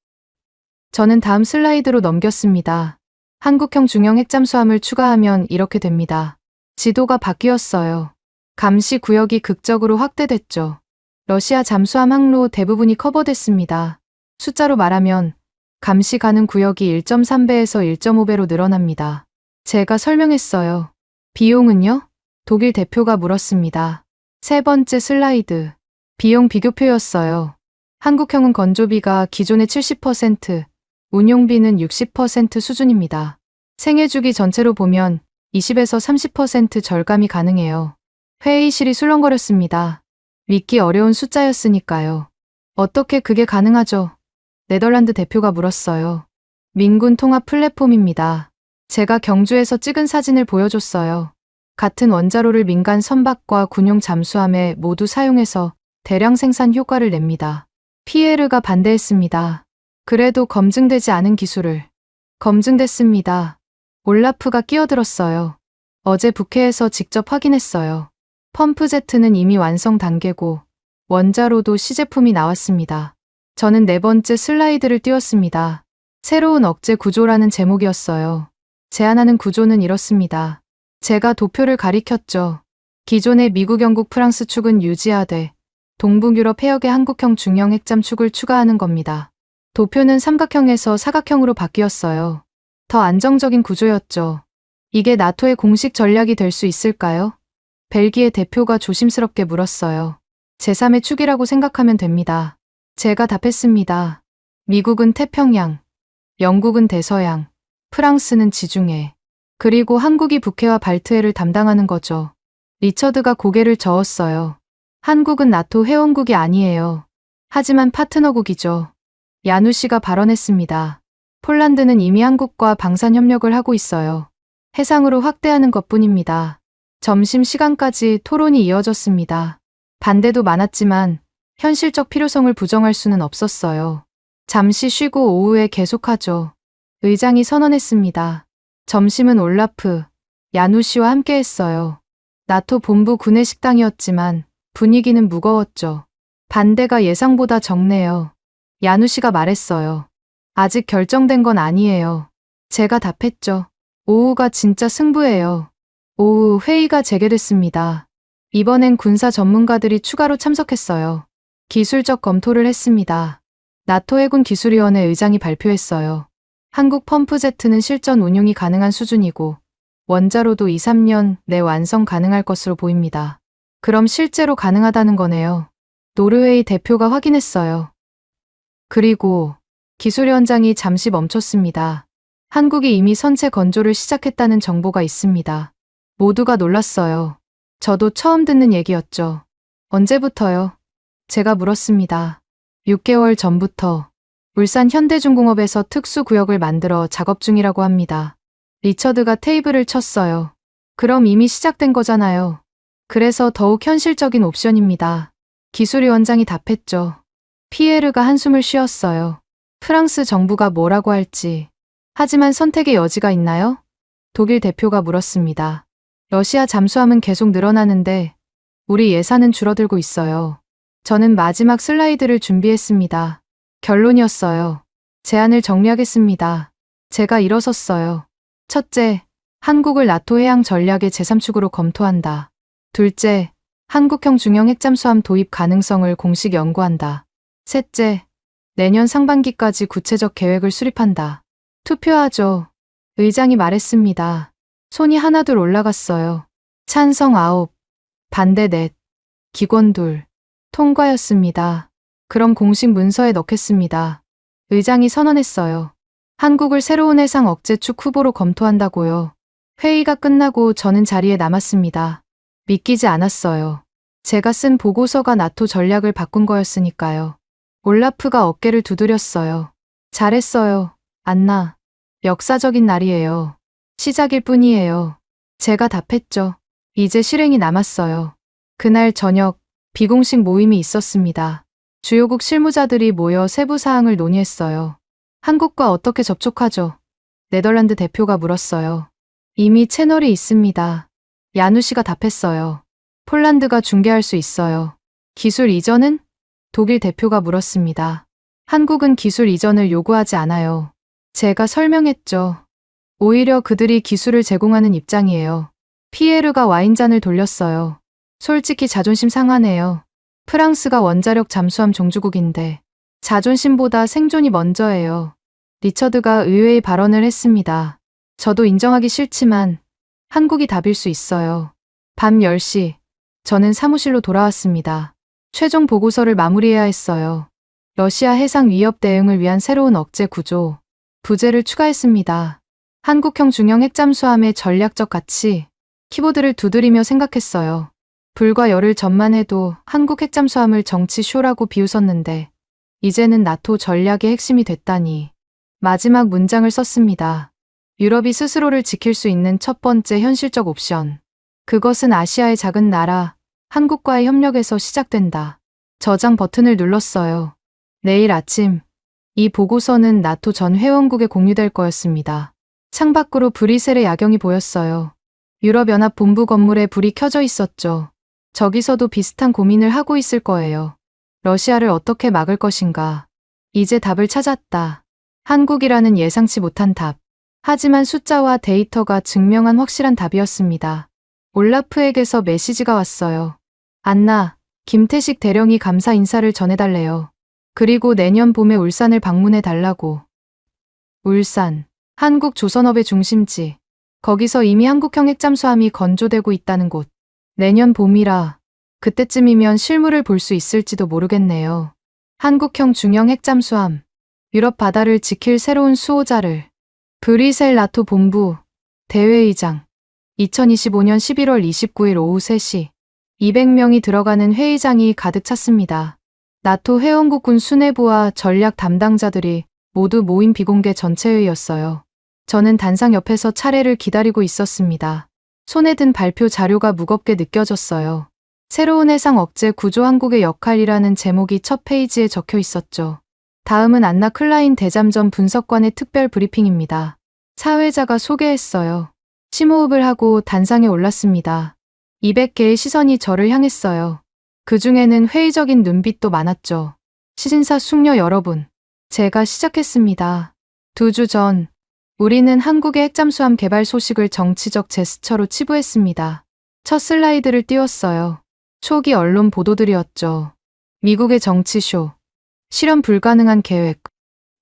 저는 다음 슬라이드로 넘겼습니다. 한국형 중형 핵잠수함을 추가하면 이렇게 됩니다. 지도가 바뀌었어요. 감시 구역이 극적으로 확대됐죠. 러시아 잠수함 항로 대부분이 커버됐습니다. 숫자로 말하면 감시 가능 구역이 1.3배에서 1.5배로 늘어납니다. 제가 설명했어요. 비용은요? 독일 대표가 물었습니다. 세 번째 슬라이드. 비용 비교표였어요. 한국형은 건조비가 기존의 70%, 운용비는 60% 수준입니다. 생애주기 전체로 보면 20에서 30% 절감이 가능해요. 회의실이 술렁거렸습니다. 믿기 어려운 숫자였으니까요. 어떻게 그게 가능하죠? 네덜란드 대표가 물었어요. 민군 통합 플랫폼입니다. 제가 경주에서 찍은 사진을 보여줬어요. 같은 원자로를 민간 선박과 군용 잠수함에 모두 사용해서 대량 생산 효과를 냅니다. 피에르가 반대했습니다. 그래도 검증되지 않은 기술을. 검증됐습니다. 올라프가 끼어들었어요. 어제 북해에서 직접 확인했어요. 펌프제트는 이미 완성 단계고 원자로도 시제품이 나왔습니다. 저는 네 번째 슬라이드를 띄웠습니다. 새로운 억제 구조라는 제목이었어요. 제안하는 구조는 이렇습니다. 제가 도표를 가리켰죠. 기존의 미국, 영국, 프랑스 축은 유지하되 동북유럽 해역의 한국형 중형 핵잠 축을 추가하는 겁니다. 도표는 삼각형에서 사각형으로 바뀌었어요. 더 안정적인 구조였죠. 이게 나토의 공식 전략이 될 수 있을까요? 벨기에 대표가 조심스럽게 물었어요. 제3의 축이라고 생각하면 됩니다. 제가 답했습니다. 미국은 태평양, 영국은 대서양, 프랑스는 지중해, 그리고 한국이 북해와 발트해를 담당하는 거죠. 리처드가 고개를 저었어요. 한국은 나토 회원국이 아니에요. 하지만 파트너국이죠. 야누시가 발언했습니다. 폴란드는 이미 한국과 방산 협력을 하고 있어요. 해상으로 확대하는 것뿐입니다. 점심시간까지 토론이 이어졌습니다. 반대도 많았지만 현실적 필요성을 부정할 수는 없었어요. 잠시 쉬고 오후에 계속하죠. 의장이 선언했습니다. 점심은 올라프, 야누시와 함께 했어요. 나토 본부 구내식당이었지만 분위기는 무거웠죠. 반대가 예상보다 적네요. 야누시가 말했어요. 아직 결정된 건 아니에요. 제가 답했죠. 오후가 진짜 승부예요. 오후 회의가 재개됐습니다. 이번엔 군사 전문가들이 추가로 참석했어요. 기술적 검토를 했습니다. 나토 해군 기술위원회 의장이 발표했어요. 한국 펌프제트는 실전 운용이 가능한 수준이고 원자로도 2-3년 내 완성 가능할 것으로 보입니다. 그럼 실제로 가능하다는 거네요. 노르웨이 대표가 확인했어요. 그리고 기술위원장이 잠시 멈췄습니다. 한국이 이미 선체 건조를 시작했다는 정보가 있습니다. 모두가 놀랐어요. 저도 처음 듣는 얘기였죠. 언제부터요? 제가 물었습니다. 6개월 전부터. 울산 현대중공업에서 특수구역을 만들어 작업 중이라고 합니다. 리처드가 테이블을 쳤어요. 그럼 이미 시작된 거잖아요. 그래서 더욱 현실적인 옵션입니다. 기술위원장이 답했죠. 피에르가 한숨을 쉬었어요. 프랑스 정부가 뭐라고 할지. 하지만 선택의 여지가 있나요? 독일 대표가 물었습니다. 러시아 잠수함은 계속 늘어나는데 우리 예산은 줄어들고 있어요. 저는 마지막 슬라이드를 준비했습니다. 결론이었어요. 제안을 정리하겠습니다. 제가 일어섰어요. 첫째, 한국을 나토 해양 전략의 제3축으로 검토한다. 둘째, 한국형 중형 핵잠수함 도입 가능성을 공식 연구한다. 셋째, 내년 상반기까지 구체적 계획을 수립한다. 투표하죠. 의장이 말했습니다. 손이 하나둘 올라갔어요. 찬성 9, 반대 4, 기권 2. 통과였습니다. 그럼 공식 문서에 넣겠습니다. 의장이 선언했어요. 한국을 새로운 해상 억제축 후보로 검토한다고요. 회의가 끝나고 저는 자리에 남았습니다. 믿기지 않았어요. 제가 쓴 보고서가 나토 전략을 바꾼 거였으니까요. 올라프가 어깨를 두드렸어요. 잘했어요, 안나. 역사적인 날이에요. 시작일 뿐이에요. 제가 답했죠. 이제 실행이 남았어요. 그날 저녁 비공식 모임이 있었습니다. 주요국 실무자들이 모여 세부 사항을 논의했어요. 한국과 어떻게 접촉하죠? 네덜란드 대표가 물었어요. 이미 채널이 있습니다. 야누시가 답했어요. 폴란드가 중개할 수 있어요. 기술 이전은? 독일 대표가 물었습니다. 한국은 기술 이전을 요구하지 않아요. 제가 설명했죠. 오히려 그들이 기술을 제공하는 입장이에요. 피에르가 와인잔을 돌렸어요. 솔직히 자존심 상하네요. 프랑스가 원자력 잠수함 종주국인데 자존심보다 생존이 먼저예요. 리처드가 의외의 발언을 했습니다. 저도 인정하기 싫지만 한국이 답일 수 있어요. 밤 10시 저는 사무실로 돌아왔습니다. 최종 보고서를 마무리해야 했어요. 러시아 해상 위협 대응을 위한 새로운 억제 구조, 부제를 추가했습니다. 한국형 중형 핵잠수함의 전략적 가치, 키보드를 두드리며 생각했어요. 불과 열흘 전만 해도 한국 핵잠수함을 정치 쇼라고 비웃었는데 이제는 나토 전략의 핵심이 됐다니. 마지막 문장을 썼습니다. 유럽이 스스로를 지킬 수 있는 첫 번째 현실적 옵션. 그것은 아시아의 작은 나라, 한국과의 협력에서 시작된다. 저장 버튼을 눌렀어요. 내일 아침, 이 보고서는 나토 전 회원국에 공유될 거였습니다. 창밖으로 브뤼셀의 야경이 보였어요. 유럽연합 본부 건물에 불이 켜져 있었죠. 저기서도 비슷한 고민을 하고 있을 거예요. 러시아를 어떻게 막을 것인가. 이제 답을 찾았다. 한국이라는 예상치 못한 답. 하지만 숫자와 데이터가 증명한 확실한 답이었습니다. 올라프에게서 메시지가 왔어요. 안나, 김태식 대령이 감사 인사를 전해달래요. 그리고 내년 봄에 울산을 방문해 달라고. 울산, 한국 조선업의 중심지. 거기서 이미 한국형 핵잠수함이 건조되고 있다는 곳. 내년 봄이라 그때쯤이면 실물을 볼 수 있을지도 모르겠네요. 한국형 중형 핵잠수함. 유럽 바다를 지킬 새로운 수호자를. 브뤼셀 나토 본부. 대회의장. 2025년 11월 29일 오후 3시. 200명이 들어가는 회의장이 가득 찼습니다. 나토 회원국군 수뇌부와 전략 담당자들이 모두 모인 비공개 전체회의였어요. 저는 단상 옆에서 차례를 기다리고 있었습니다. 손에 든 발표 자료가 무겁게 느껴졌어요. 새로운 해상 억제 구조 한국의 역할이라는 제목이 첫 페이지에 적혀 있었죠. 다음은 안나 클라인 대잠전 분석관의 특별 브리핑입니다. 사회자가 소개했어요. 심호흡을 하고 단상에 올랐습니다. 200개의 시선이 저를 향했어요. 그 중에는 회의적인 눈빛도 많았죠. 시신사 숙녀 여러분, 제가 시작했습니다. 2주 전, 우리는 한국의 핵잠수함 개발 소식을 정치적 제스처로 치부했습니다. 첫 슬라이드를 띄웠어요. 초기 언론 보도들이었죠. 미국의 정치쇼, 실현 불가능한 계획,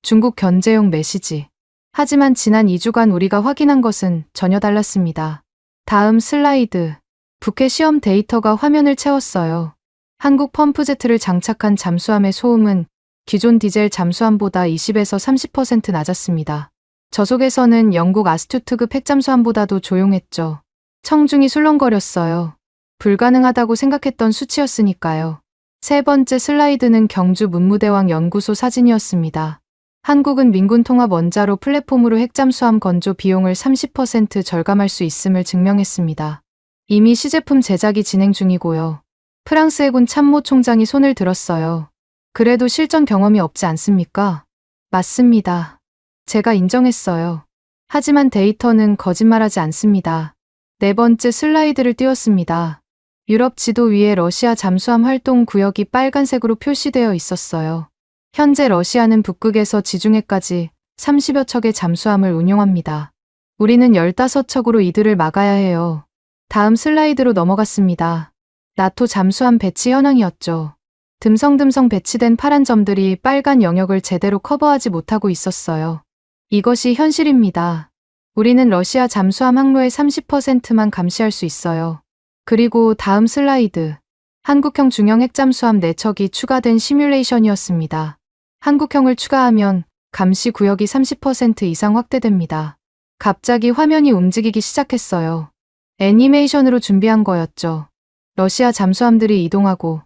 중국 견제용 메시지. 하지만 지난 2주간 우리가 확인한 것은 전혀 달랐습니다. 다음 슬라이드. 북해 시험 데이터가 화면을 채웠어요. 한국 펌프제트를 장착한 잠수함의 소음은 기존 디젤 잠수함보다 20에서 30% 낮았습니다. 저속에서는 영국 아스투트급 핵잠수함보다도 조용했죠. 청중이 술렁거렸어요. 불가능하다고 생각했던 수치였으니까요. 세 번째 슬라이드는 경주 문무대왕 연구소 사진이었습니다. 한국은 민군 통합 원자로 플랫폼으로 핵잠수함 건조 비용을 30% 절감할 수 있음을 증명했습니다. 이미 시제품 제작이 진행 중이고요. 프랑스 해군 참모총장이 손을 들었어요. 그래도 실전 경험이 없지 않습니까? 맞습니다. 제가 인정했어요. 하지만 데이터는 거짓말하지 않습니다. 네 번째 슬라이드를 띄웠습니다. 유럽 지도 위에 러시아 잠수함 활동 구역이 빨간색으로 표시되어 있었어요. 현재 러시아는 북극에서 지중해까지 30여 척의 잠수함을 운용합니다. 우리는 15척으로 이들을 막아야 해요. 다음 슬라이드로 넘어갔습니다. 나토 잠수함 배치 현황이었죠. 듬성듬성 배치된 파란 점들이 빨간 영역을 제대로 커버하지 못하고 있었어요. 이것이 현실입니다. 우리는 러시아 잠수함 항로의 30%만 감시할 수 있어요. 그리고 다음 슬라이드. 한국형 중형 핵잠수함 4척이 추가된 시뮬레이션이었습니다. 한국형을 추가하면 감시 구역이 30% 이상 확대됩니다. 갑자기 화면이 움직이기 시작했어요. 애니메이션으로 준비한 거였죠. 러시아 잠수함들이 이동하고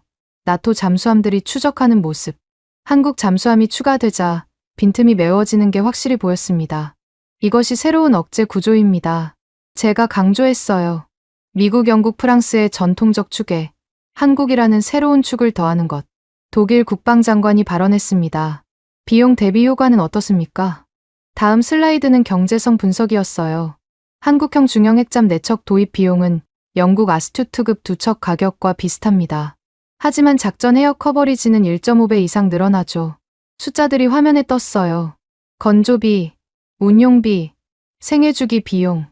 나토 잠수함들이 추적하는 모습. 한국 잠수함이 추가되자 빈틈이 메워지는 게 확실히 보였습니다. 이것이 새로운 억제 구조입니다. 제가 강조했어요. 미국, 영국, 프랑스의 전통적 축에 한국이라는 새로운 축을 더하는 것. 독일 국방장관이 발언했습니다. 비용 대비 효과는 어떻습니까? 다음 슬라이드는 경제성 분석이었어요. 한국형 중형 핵잠 4척 도입 비용은 영국 아스투트급 2척 가격과 비슷합니다. 하지만 작전 에어 커버리지는 1.5배 이상 늘어나죠. 숫자들이 화면에 떴어요. 건조비, 운용비, 생애주기 비용.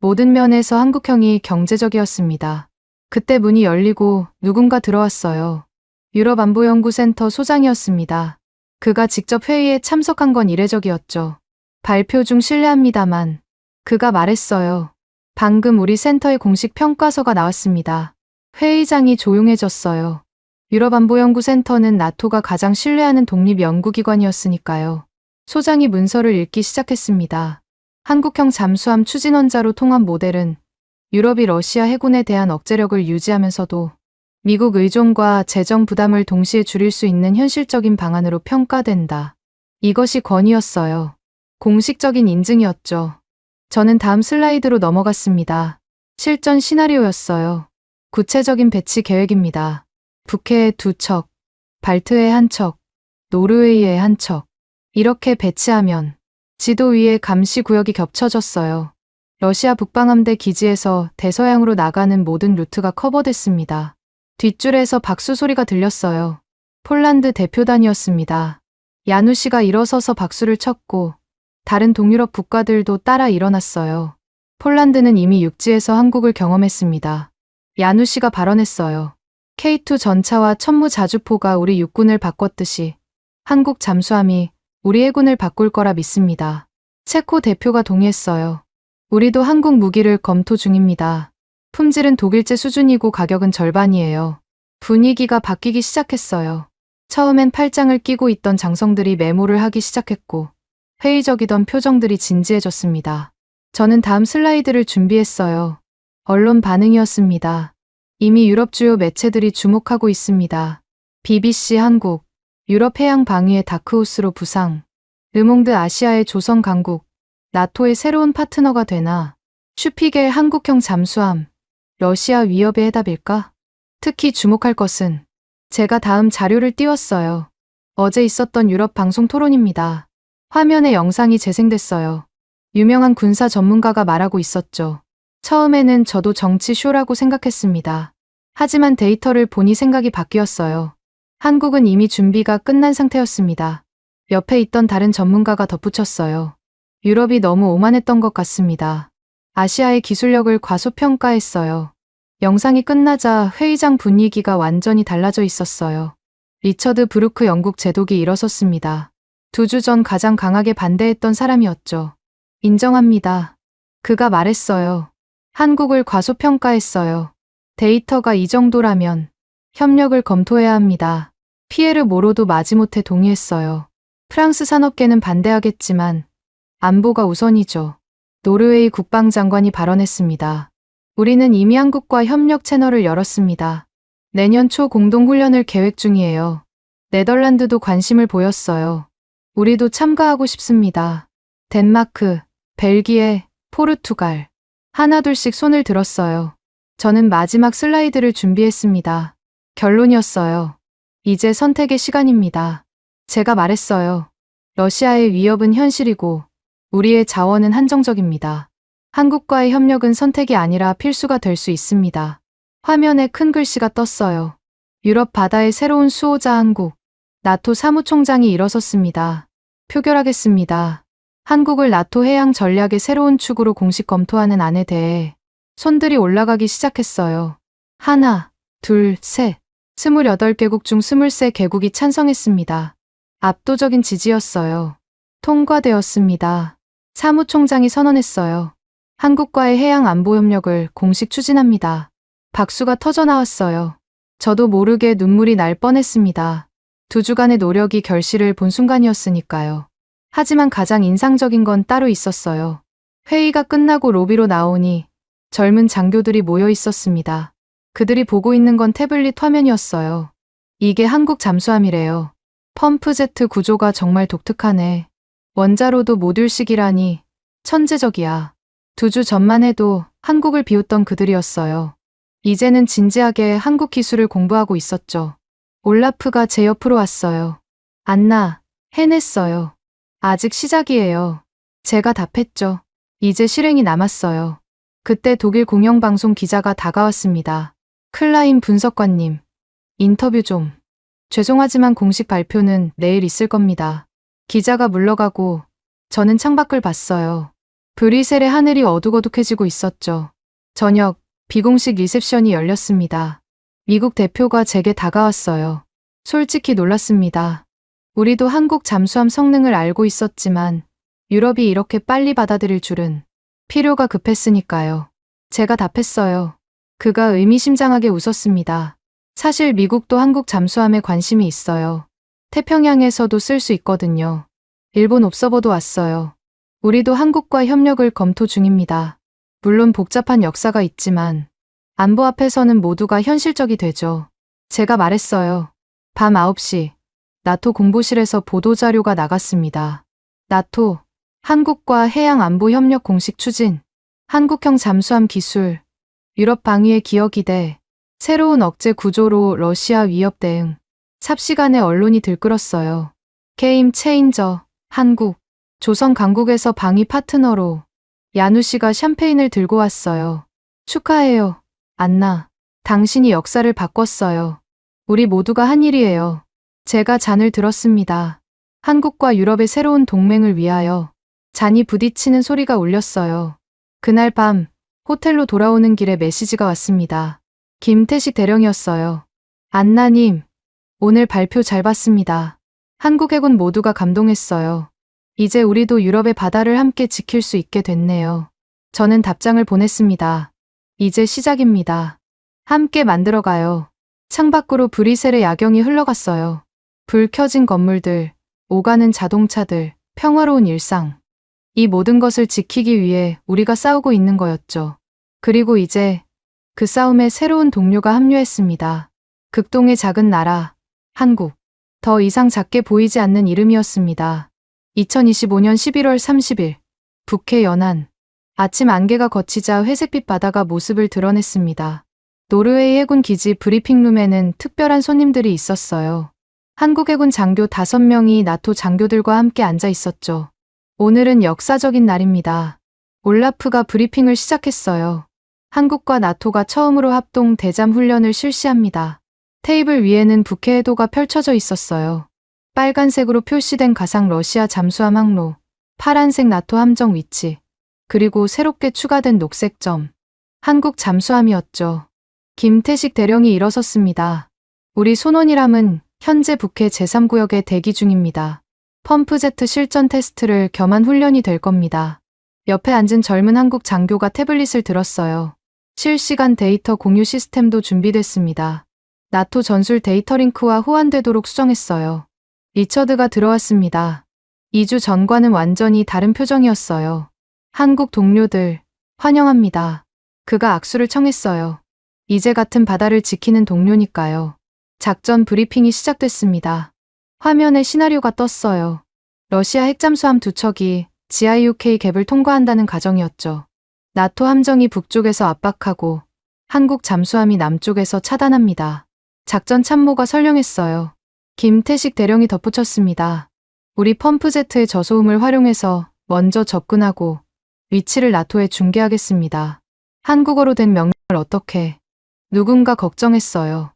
모든 면에서 한국형이 경제적이었습니다. 그때 문이 열리고 누군가 들어왔어요. 유럽안보연구센터 소장이었습니다. 그가 직접 회의에 참석한 건 이례적이었죠. 발표 중 실례합니다만 그가 말했어요. 방금 우리 센터의 공식 평가서가 나왔습니다. 회의장이 조용해졌어요. 유럽안보연구센터는 나토가 가장 신뢰하는 독립연구기관이었으니까요. 소장이 문서를 읽기 시작했습니다. 한국형 잠수함 추진원자로 통합 모델은 유럽이 러시아 해군에 대한 억제력을 유지하면서도 미국 의존과 재정 부담을 동시에 줄일 수 있는 현실적인 방안으로 평가된다. 이것이 권위였어요. 공식적인 인증이었죠. 저는 다음 슬라이드로 넘어갔습니다. 실전 시나리오였어요. 구체적인 배치 계획입니다. 북해에 2척, 발트해에 1척, 노르웨이에 1척. 이렇게 배치하면 지도 위에 감시 구역이 겹쳐졌어요. 러시아 북방함대 기지에서 대서양으로 나가는 모든 루트가 커버됐습니다. 뒷줄에서 박수 소리가 들렸어요. 폴란드 대표단이었습니다. 야누시가 일어서서 박수를 쳤고 다른 동유럽 국가들도 따라 일어났어요. 폴란드는 이미 육지에서 한국을 경험했습니다. 야누시가 발언했어요. K2 전차와 천무자주포가 우리 육군을 바꿨듯이 한국 잠수함이 우리 해군을 바꿀 거라 믿습니다. 체코 대표가 동의했어요. 우리도 한국 무기를 검토 중입니다. 품질은 독일제 수준이고 가격은 절반이에요. 분위기가 바뀌기 시작했어요. 처음엔 팔짱을 끼고 있던 장성들이 메모를 하기 시작했고 회의적이던 표정들이 진지해졌습니다. 저는 다음 슬라이드를 준비했어요. 언론 반응이었습니다. 이미 유럽 주요 매체들이 주목하고 있습니다. BBC 한국, 유럽 해양 방위의 다크호스로 부상, 르몽드 아시아의 조선 강국, 나토의 새로운 파트너가 되나, 슈피겔 한국형 잠수함, 러시아 위협의 해답일까? 특히 주목할 것은 제가 다음 자료를 띄웠어요. 어제 있었던 유럽 방송 토론입니다. 화면에 영상이 재생됐어요. 유명한 군사 전문가가 말하고 있었죠. 처음에는 저도 정치 쇼라고 생각했습니다. 하지만 데이터를 보니 생각이 바뀌었어요. 한국은 이미 준비가 끝난 상태였습니다. 옆에 있던 다른 전문가가 덧붙였어요. 유럽이 너무 오만했던 것 같습니다. 아시아의 기술력을 과소평가했어요. 영상이 끝나자 회의장 분위기가 완전히 달라져 있었어요. 리처드 브루크 영국 제독이 일어섰습니다. 2주 전 가장 강하게 반대했던 사람이었죠. 인정합니다. 그가 말했어요. 한국을 과소평가했어요. 데이터가 이 정도라면 협력을 검토해야 합니다. 피에르 모로도 마지못해 동의했어요. 프랑스 산업계는 반대하겠지만 안보가 우선이죠. 노르웨이 국방장관이 발언했습니다. 우리는 이미 한국과 협력 채널을 열었습니다. 내년 초 공동훈련을 계획 중이에요. 네덜란드도 관심을 보였어요. 우리도 참가하고 싶습니다. 덴마크, 벨기에, 포르투갈. 하나둘씩 손을 들었어요. 저는 마지막 슬라이드를 준비했습니다. 결론이었어요. 이제 선택의 시간입니다. 제가 말했어요. 러시아의 위협은 현실이고 우리의 자원은 한정적입니다. 한국과의 협력은 선택이 아니라 필수가 될 수 있습니다. 화면에 큰 글씨가 떴어요. 유럽 바다의 새로운 수호자 한국. 나토 사무총장이 일어섰습니다. 표결하겠습니다. 한국을 나토 해양 전략의 새로운 축으로 공식 검토하는 안에 대해 손들이 올라가기 시작했어요. 하나, 둘, 셋. 28개국 중 23개국이 찬성했습니다. 압도적인 지지였어요. 통과되었습니다. 사무총장이 선언했어요. 한국과의 해양 안보 협력을 공식 추진합니다. 박수가 터져 나왔어요. 저도 모르게 눈물이 날 뻔했습니다. 2주간의 노력이 결실을 본 순간이었으니까요. 하지만 가장 인상적인 건 따로 있었어요. 회의가 끝나고 로비로 나오니 젊은 장교들이 모여 있었습니다. 그들이 보고 있는 건 태블릿 화면이었어요. 이게 한국 잠수함이래요. 펌프제트 구조가 정말 독특하네. 원자로도 모듈식이라니 천재적이야. 2주 전만 해도 한국을 비웃던 그들이었어요. 이제는 진지하게 한국 기술을 공부하고 있었죠. 올라프가 제 옆으로 왔어요. 안나, 해냈어요. 아직 시작이에요. 제가 답했죠. 이제 실행이 남았어요. 그때 독일 공영방송 기자가 다가왔습니다. 클라인 분석관님, 인터뷰 좀. 죄송하지만 공식 발표는 내일 있을 겁니다. 기자가 물러가고 저는 창밖을 봤어요. 브뤼셀의 하늘이 어둑어둑해지고 있었죠. 저녁 비공식 리셉션이 열렸습니다. 미국 대표가 제게 다가왔어요. 솔직히 놀랐습니다. 우리도 한국 잠수함 성능을 알고 있었지만 유럽이 이렇게 빨리 받아들일 줄은. 필요가 급했으니까요. 제가 답했어요. 그가 의미심장하게 웃었습니다. 사실 미국도 한국 잠수함에 관심이 있어요. 태평양에서도 쓸 수 있거든요. 일본 옵서버도 왔어요. 우리도 한국과 협력을 검토 중입니다. 물론 복잡한 역사가 있지만 안보 앞에서는 모두가 현실적이 되죠. 제가 말했어요. 밤 9시 나토 공보실에서 보도자료가 나갔습니다. 나토, 한국과 해양 안보 협력 공식 추진, 한국형 잠수함 기술, 유럽 방위의 기여 기대, 새로운 억제 구조로 러시아 위협 대응. 삽시간에 언론이 들끓었어요. 게임 체인저, 한국, 조선 강국에서 방위 파트너로 야누 씨가 샴페인을 들고 왔어요. 축하해요, 안나. 당신이 역사를 바꿨어요. 우리 모두가 한 일이에요. 제가 잔을 들었습니다. 한국과 유럽의 새로운 동맹을 위하여. 잔이 부딪히는 소리가 울렸어요. 그날 밤 호텔로 돌아오는 길에 메시지가 왔습니다. 김태식 대령이었어요. 안나님, 오늘 발표 잘 봤습니다. 한국 해군 모두가 감동했어요. 이제 우리도 유럽의 바다를 함께 지킬 수 있게 됐네요. 저는 답장을 보냈습니다. 이제 시작입니다. 함께 만들어가요. 창밖으로 브뤼셀의 야경이 흘러갔어요. 불 켜진 건물들, 오가는 자동차들, 평화로운 일상. 이 모든 것을 지키기 위해 우리가 싸우고 있는 거였죠. 그리고 이제 그 싸움에 새로운 동료가 합류했습니다. 극동의 작은 나라, 한국. 더 이상 작게 보이지 않는 이름이었습니다. 2025년 11월 30일, 북해 연안. 아침 안개가 걷히자 회색빛 바다가 모습을 드러냈습니다. 노르웨이 해군 기지 브리핑룸에는 특별한 손님들이 있었어요. 한국 해군 장교 5명이 나토 장교들과 함께 앉아 있었죠. 오늘은 역사적인 날입니다. 올라프가 브리핑을 시작했어요. 한국과 나토가 처음으로 합동 대잠 훈련을 실시합니다. 테이블 위에는 북해 해도가 펼쳐져 있었어요. 빨간색으로 표시된 가상 러시아 잠수함 항로, 파란색 나토 함정 위치, 그리고 새롭게 추가된 녹색 점. 한국 잠수함이었죠. 김태식 대령이 일어섰습니다. 우리 손원이람은 현재 북해 제3구역에 대기 중입니다. 펌프제트 실전 테스트를 겸한 훈련이 될 겁니다. 옆에 앉은 젊은 한국 장교가 태블릿을 들었어요. 실시간 데이터 공유 시스템도 준비됐습니다. 나토 전술 데이터링크와 호환되도록 수정했어요. 리처드가 들어왔습니다. 2주 전과는 완전히 다른 표정이었어요. 한국 동료들, 환영합니다. 그가 악수를 청했어요. 이제 같은 바다를 지키는 동료니까요. 작전 브리핑이 시작됐습니다. 화면에 시나리오가 떴어요. 러시아 핵잠수함 2척이 GIUK 갭을 통과한다는 가정이었죠. 나토 함정이 북쪽에서 압박하고 한국 잠수함이 남쪽에서 차단합니다. 작전 참모가 설명했어요. 김태식 대령이 덧붙였습니다. 우리 펌프제트의 저소음을 활용해서 먼저 접근하고 위치를 나토에 중계하겠습니다. 한국어로 된 명령을 어떻게? 누군가 걱정했어요.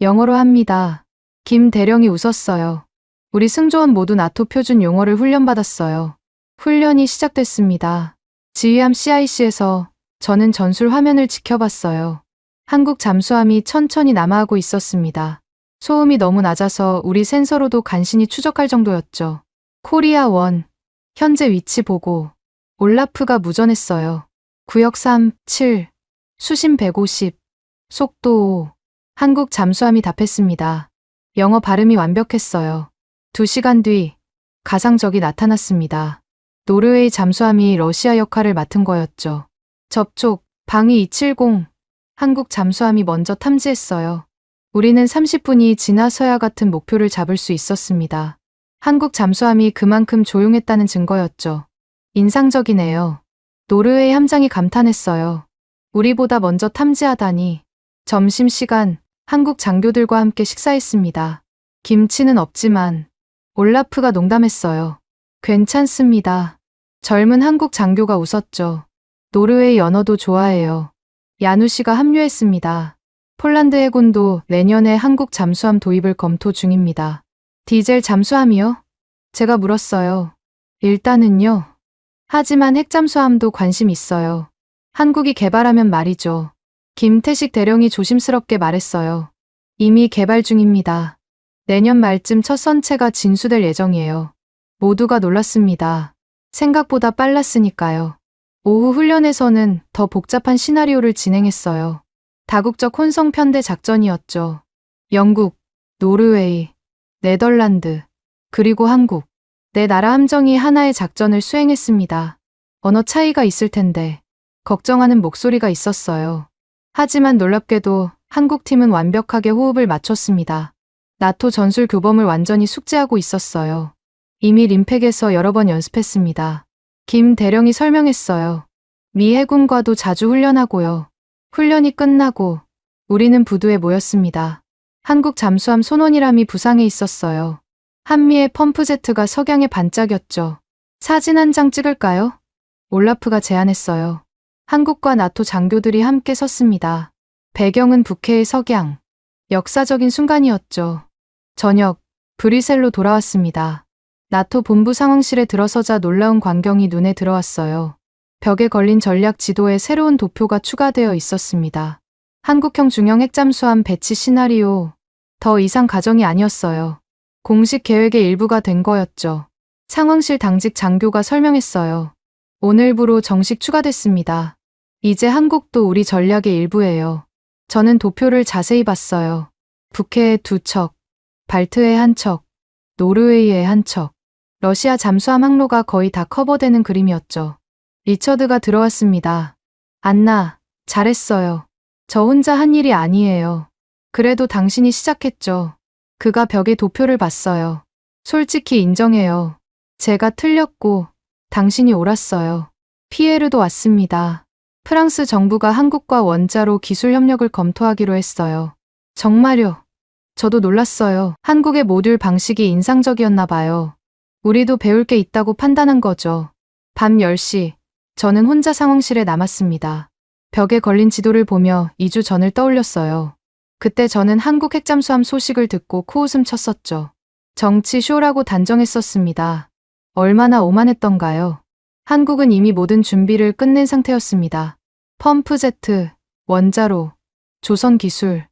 영어로 합니다. 김 대령이 웃었어요. 우리 승조원 모두 나토 표준 용어를 훈련받았어요. 훈련이 시작됐습니다. 지휘함 CIC에서 저는 전술 화면을 지켜봤어요. 한국 잠수함이 천천히 남하하고 있었습니다. 소음이 너무 낮아서 우리 센서로도 간신히 추적할 정도였죠. 코리아 1, 현재 위치 보고. 올라프가 무전했어요. 구역 3, 7, 수심 150, 속도 5. 한국 잠수함이 답했습니다. 영어 발음이 완벽했어요. 2시간 뒤 가상적이 나타났습니다. 노르웨이 잠수함이 러시아 역할을 맡은 거였죠. 접촉, 방위 270. 한국 잠수함이 먼저 탐지했어요. 우리는 30분이 지나서야 같은 목표를 잡을 수 있었습니다. 한국 잠수함이 그만큼 조용했다는 증거였죠. 인상적이네요. 노르웨이 함장이 감탄했어요. 우리보다 먼저 탐지하다니. 점심시간 한국 장교들과 함께 식사했습니다. 김치는 없지만 올라프가 농담했어요. 괜찮습니다. 젊은 한국 장교가 웃었죠. 노르웨이 언어도 좋아해요. 야누시가 합류했습니다. 폴란드 해군도 내년에 한국 잠수함 도입을 검토 중입니다. 디젤 잠수함이요? 제가 물었어요. 일단은요. 하지만 핵잠수함도 관심 있어요. 한국이 개발하면 말이죠. 김태식 대령이 조심스럽게 말했어요. 이미 개발 중입니다. 내년 말쯤 첫 선체가 진수될 예정이에요. 모두가 놀랐습니다. 생각보다 빨랐으니까요. 오후 훈련에서는 더 복잡한 시나리오를 진행했어요. 다국적 혼성 편대 작전이었죠. 영국, 노르웨이, 네덜란드, 그리고 한국. 네 나라 함정이 하나의 작전을 수행했습니다. 언어 차이가 있을 텐데 걱정하는 목소리가 있었어요. 하지만 놀랍게도 한국 팀은 완벽하게 호흡을 맞췄습니다. 나토 전술 교범을 완전히 숙지하고 있었어요. 이미 림팩에서 여러 번 연습했습니다. 김 대령이 설명했어요. 미 해군과도 자주 훈련하고요. 훈련이 끝나고 우리는 부두에 모였습니다. 한국 잠수함 손원이람이 부상해 있었어요. 한미의 펌프제트가 석양에 반짝였죠. 사진 한 장 찍을까요? 올라프가 제안했어요. 한국과 나토 장교들이 함께 섰습니다. 배경은 북해의 석양. 역사적인 순간이었죠. 저녁, 브뤼셀로 돌아왔습니다. 나토 본부 상황실에 들어서자 놀라운 광경이 눈에 들어왔어요. 벽에 걸린 전략 지도에 새로운 도표가 추가되어 있었습니다. 한국형 중형 핵잠수함 배치 시나리오. 더 이상 가정이 아니었어요. 공식 계획의 일부가 된 거였죠. 상황실 당직 장교가 설명했어요. 오늘부로 정식 추가됐습니다. 이제 한국도 우리 전략의 일부예요. 저는 도표를 자세히 봤어요. 북해의 2척, 발트의 1척, 노르웨이의 1척. 러시아 잠수함 항로가 거의 다 커버되는 그림이었죠. 리처드가 들어왔습니다. 안나, 잘했어요. 저 혼자 한 일이 아니에요. 그래도 당신이 시작했죠. 그가 벽에 도표를 봤어요. 솔직히 인정해요. 제가 틀렸고 당신이 옳았어요. 피에르도 왔습니다. 프랑스 정부가 한국과 원자로 기술 협력을 검토하기로 했어요. 정말요? 저도 놀랐어요. 한국의 모듈 방식이 인상적이었나 봐요. 우리도 배울 게 있다고 판단한 거죠. 밤 10시, 저는 혼자 상황실에 남았습니다. 벽에 걸린 지도를 보며 2주 전을 떠올렸어요. 그때 저는 한국 핵잠수함 소식을 듣고 코웃음 쳤었죠. 정치 쇼라고 단정했었습니다. 얼마나 오만했던가요? 한국은 이미 모든 준비를 끝낸 상태였습니다. 펌프제트, 원자로, 조선 기술.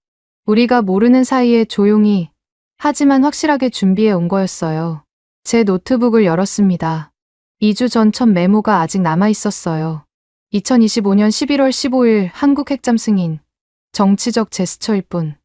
우리가 모르는 사이에 조용히, 하지만 확실하게 준비해 온 거였어요. 제 노트북을 열었습니다. 2주 전 첫 메모가 아직 남아 있었어요. 2025년 11월 15일 한국 핵잠 승인. 정치적 제스처일 뿐.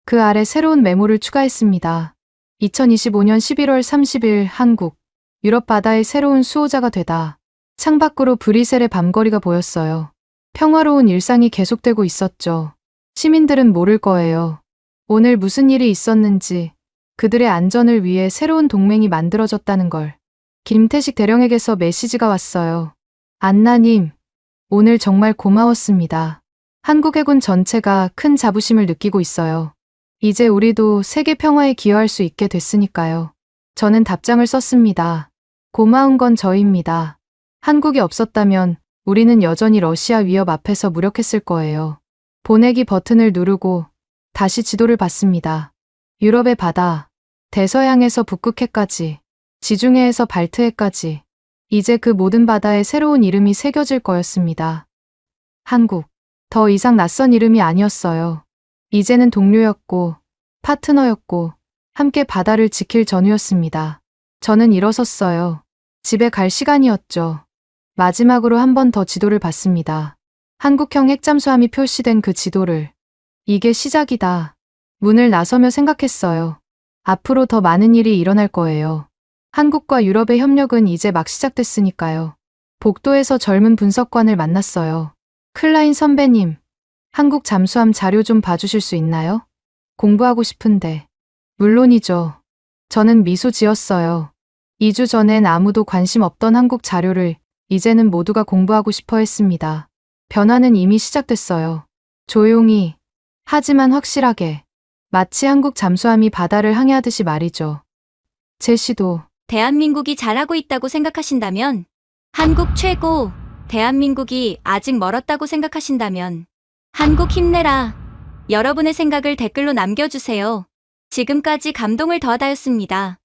그 아래 새로운 메모를 추가했습니다. 2025년 11월 30일 한국, 유럽 바다의 새로운 수호자가 되다. 창밖으로 브뤼셀의 밤거리가 보였어요. 평화로운 일상이 계속되고 있었죠. 시민들은 모를 거예요. 오늘 무슨 일이 있었는지, 그들의 안전을 위해 새로운 동맹이 만들어졌다는 걸. 김태식 대령에게서 메시지가 왔어요. 안나님, 오늘 정말 고마웠습니다. 한국 해군 전체가 큰 자부심을 느끼고 있어요. 이제 우리도 세계 평화에 기여할 수 있게 됐으니까요. 저는 답장을 썼습니다. 고마운 건 저입니다. 한국이 없었다면 우리는 여전히 러시아 위협 앞에서 무력했을 거예요. 보내기 버튼을 누르고 다시 지도를 봤습니다. 유럽의 바다, 대서양에서 북극해까지, 지중해에서 발트해까지, 이제 그 모든 바다에 새로운 이름이 새겨질 거였습니다. 한국, 더 이상 낯선 이름이 아니었어요. 이제는 동료였고, 파트너였고, 함께 바다를 지킬 전우였습니다. 저는 일어섰어요. 집에 갈 시간이었죠. 마지막으로 한 번 더 지도를 봤습니다. 한국형 핵잠수함이 표시된 그 지도를. 이게 시작이다. 문을 나서며 생각했어요. 앞으로 더 많은 일이 일어날 거예요. 한국과 유럽의 협력은 이제 막 시작됐으니까요. 복도에서 젊은 분석관을 만났어요. 클라인 선배님, 한국 잠수함 자료 좀 봐주실 수 있나요? 공부하고 싶은데. 물론이죠. 저는 미소 지었어요. 2주 전엔 아무도 관심 없던 한국 자료를 이제는 모두가 공부하고 싶어 했습니다. 변화는 이미 시작됐어요. 조용히, 하지만 확실하게. 마치 한국 잠수함이 바다를 항해하듯이 말이죠. 제시도. 대한민국이 잘하고 있다고 생각하신다면, 한국 최고, 대한민국이 아직 멀었다고 생각하신다면, 한국 힘내라. 여러분의 생각을 댓글로 남겨주세요. 지금까지 감동을 더하다였습니다.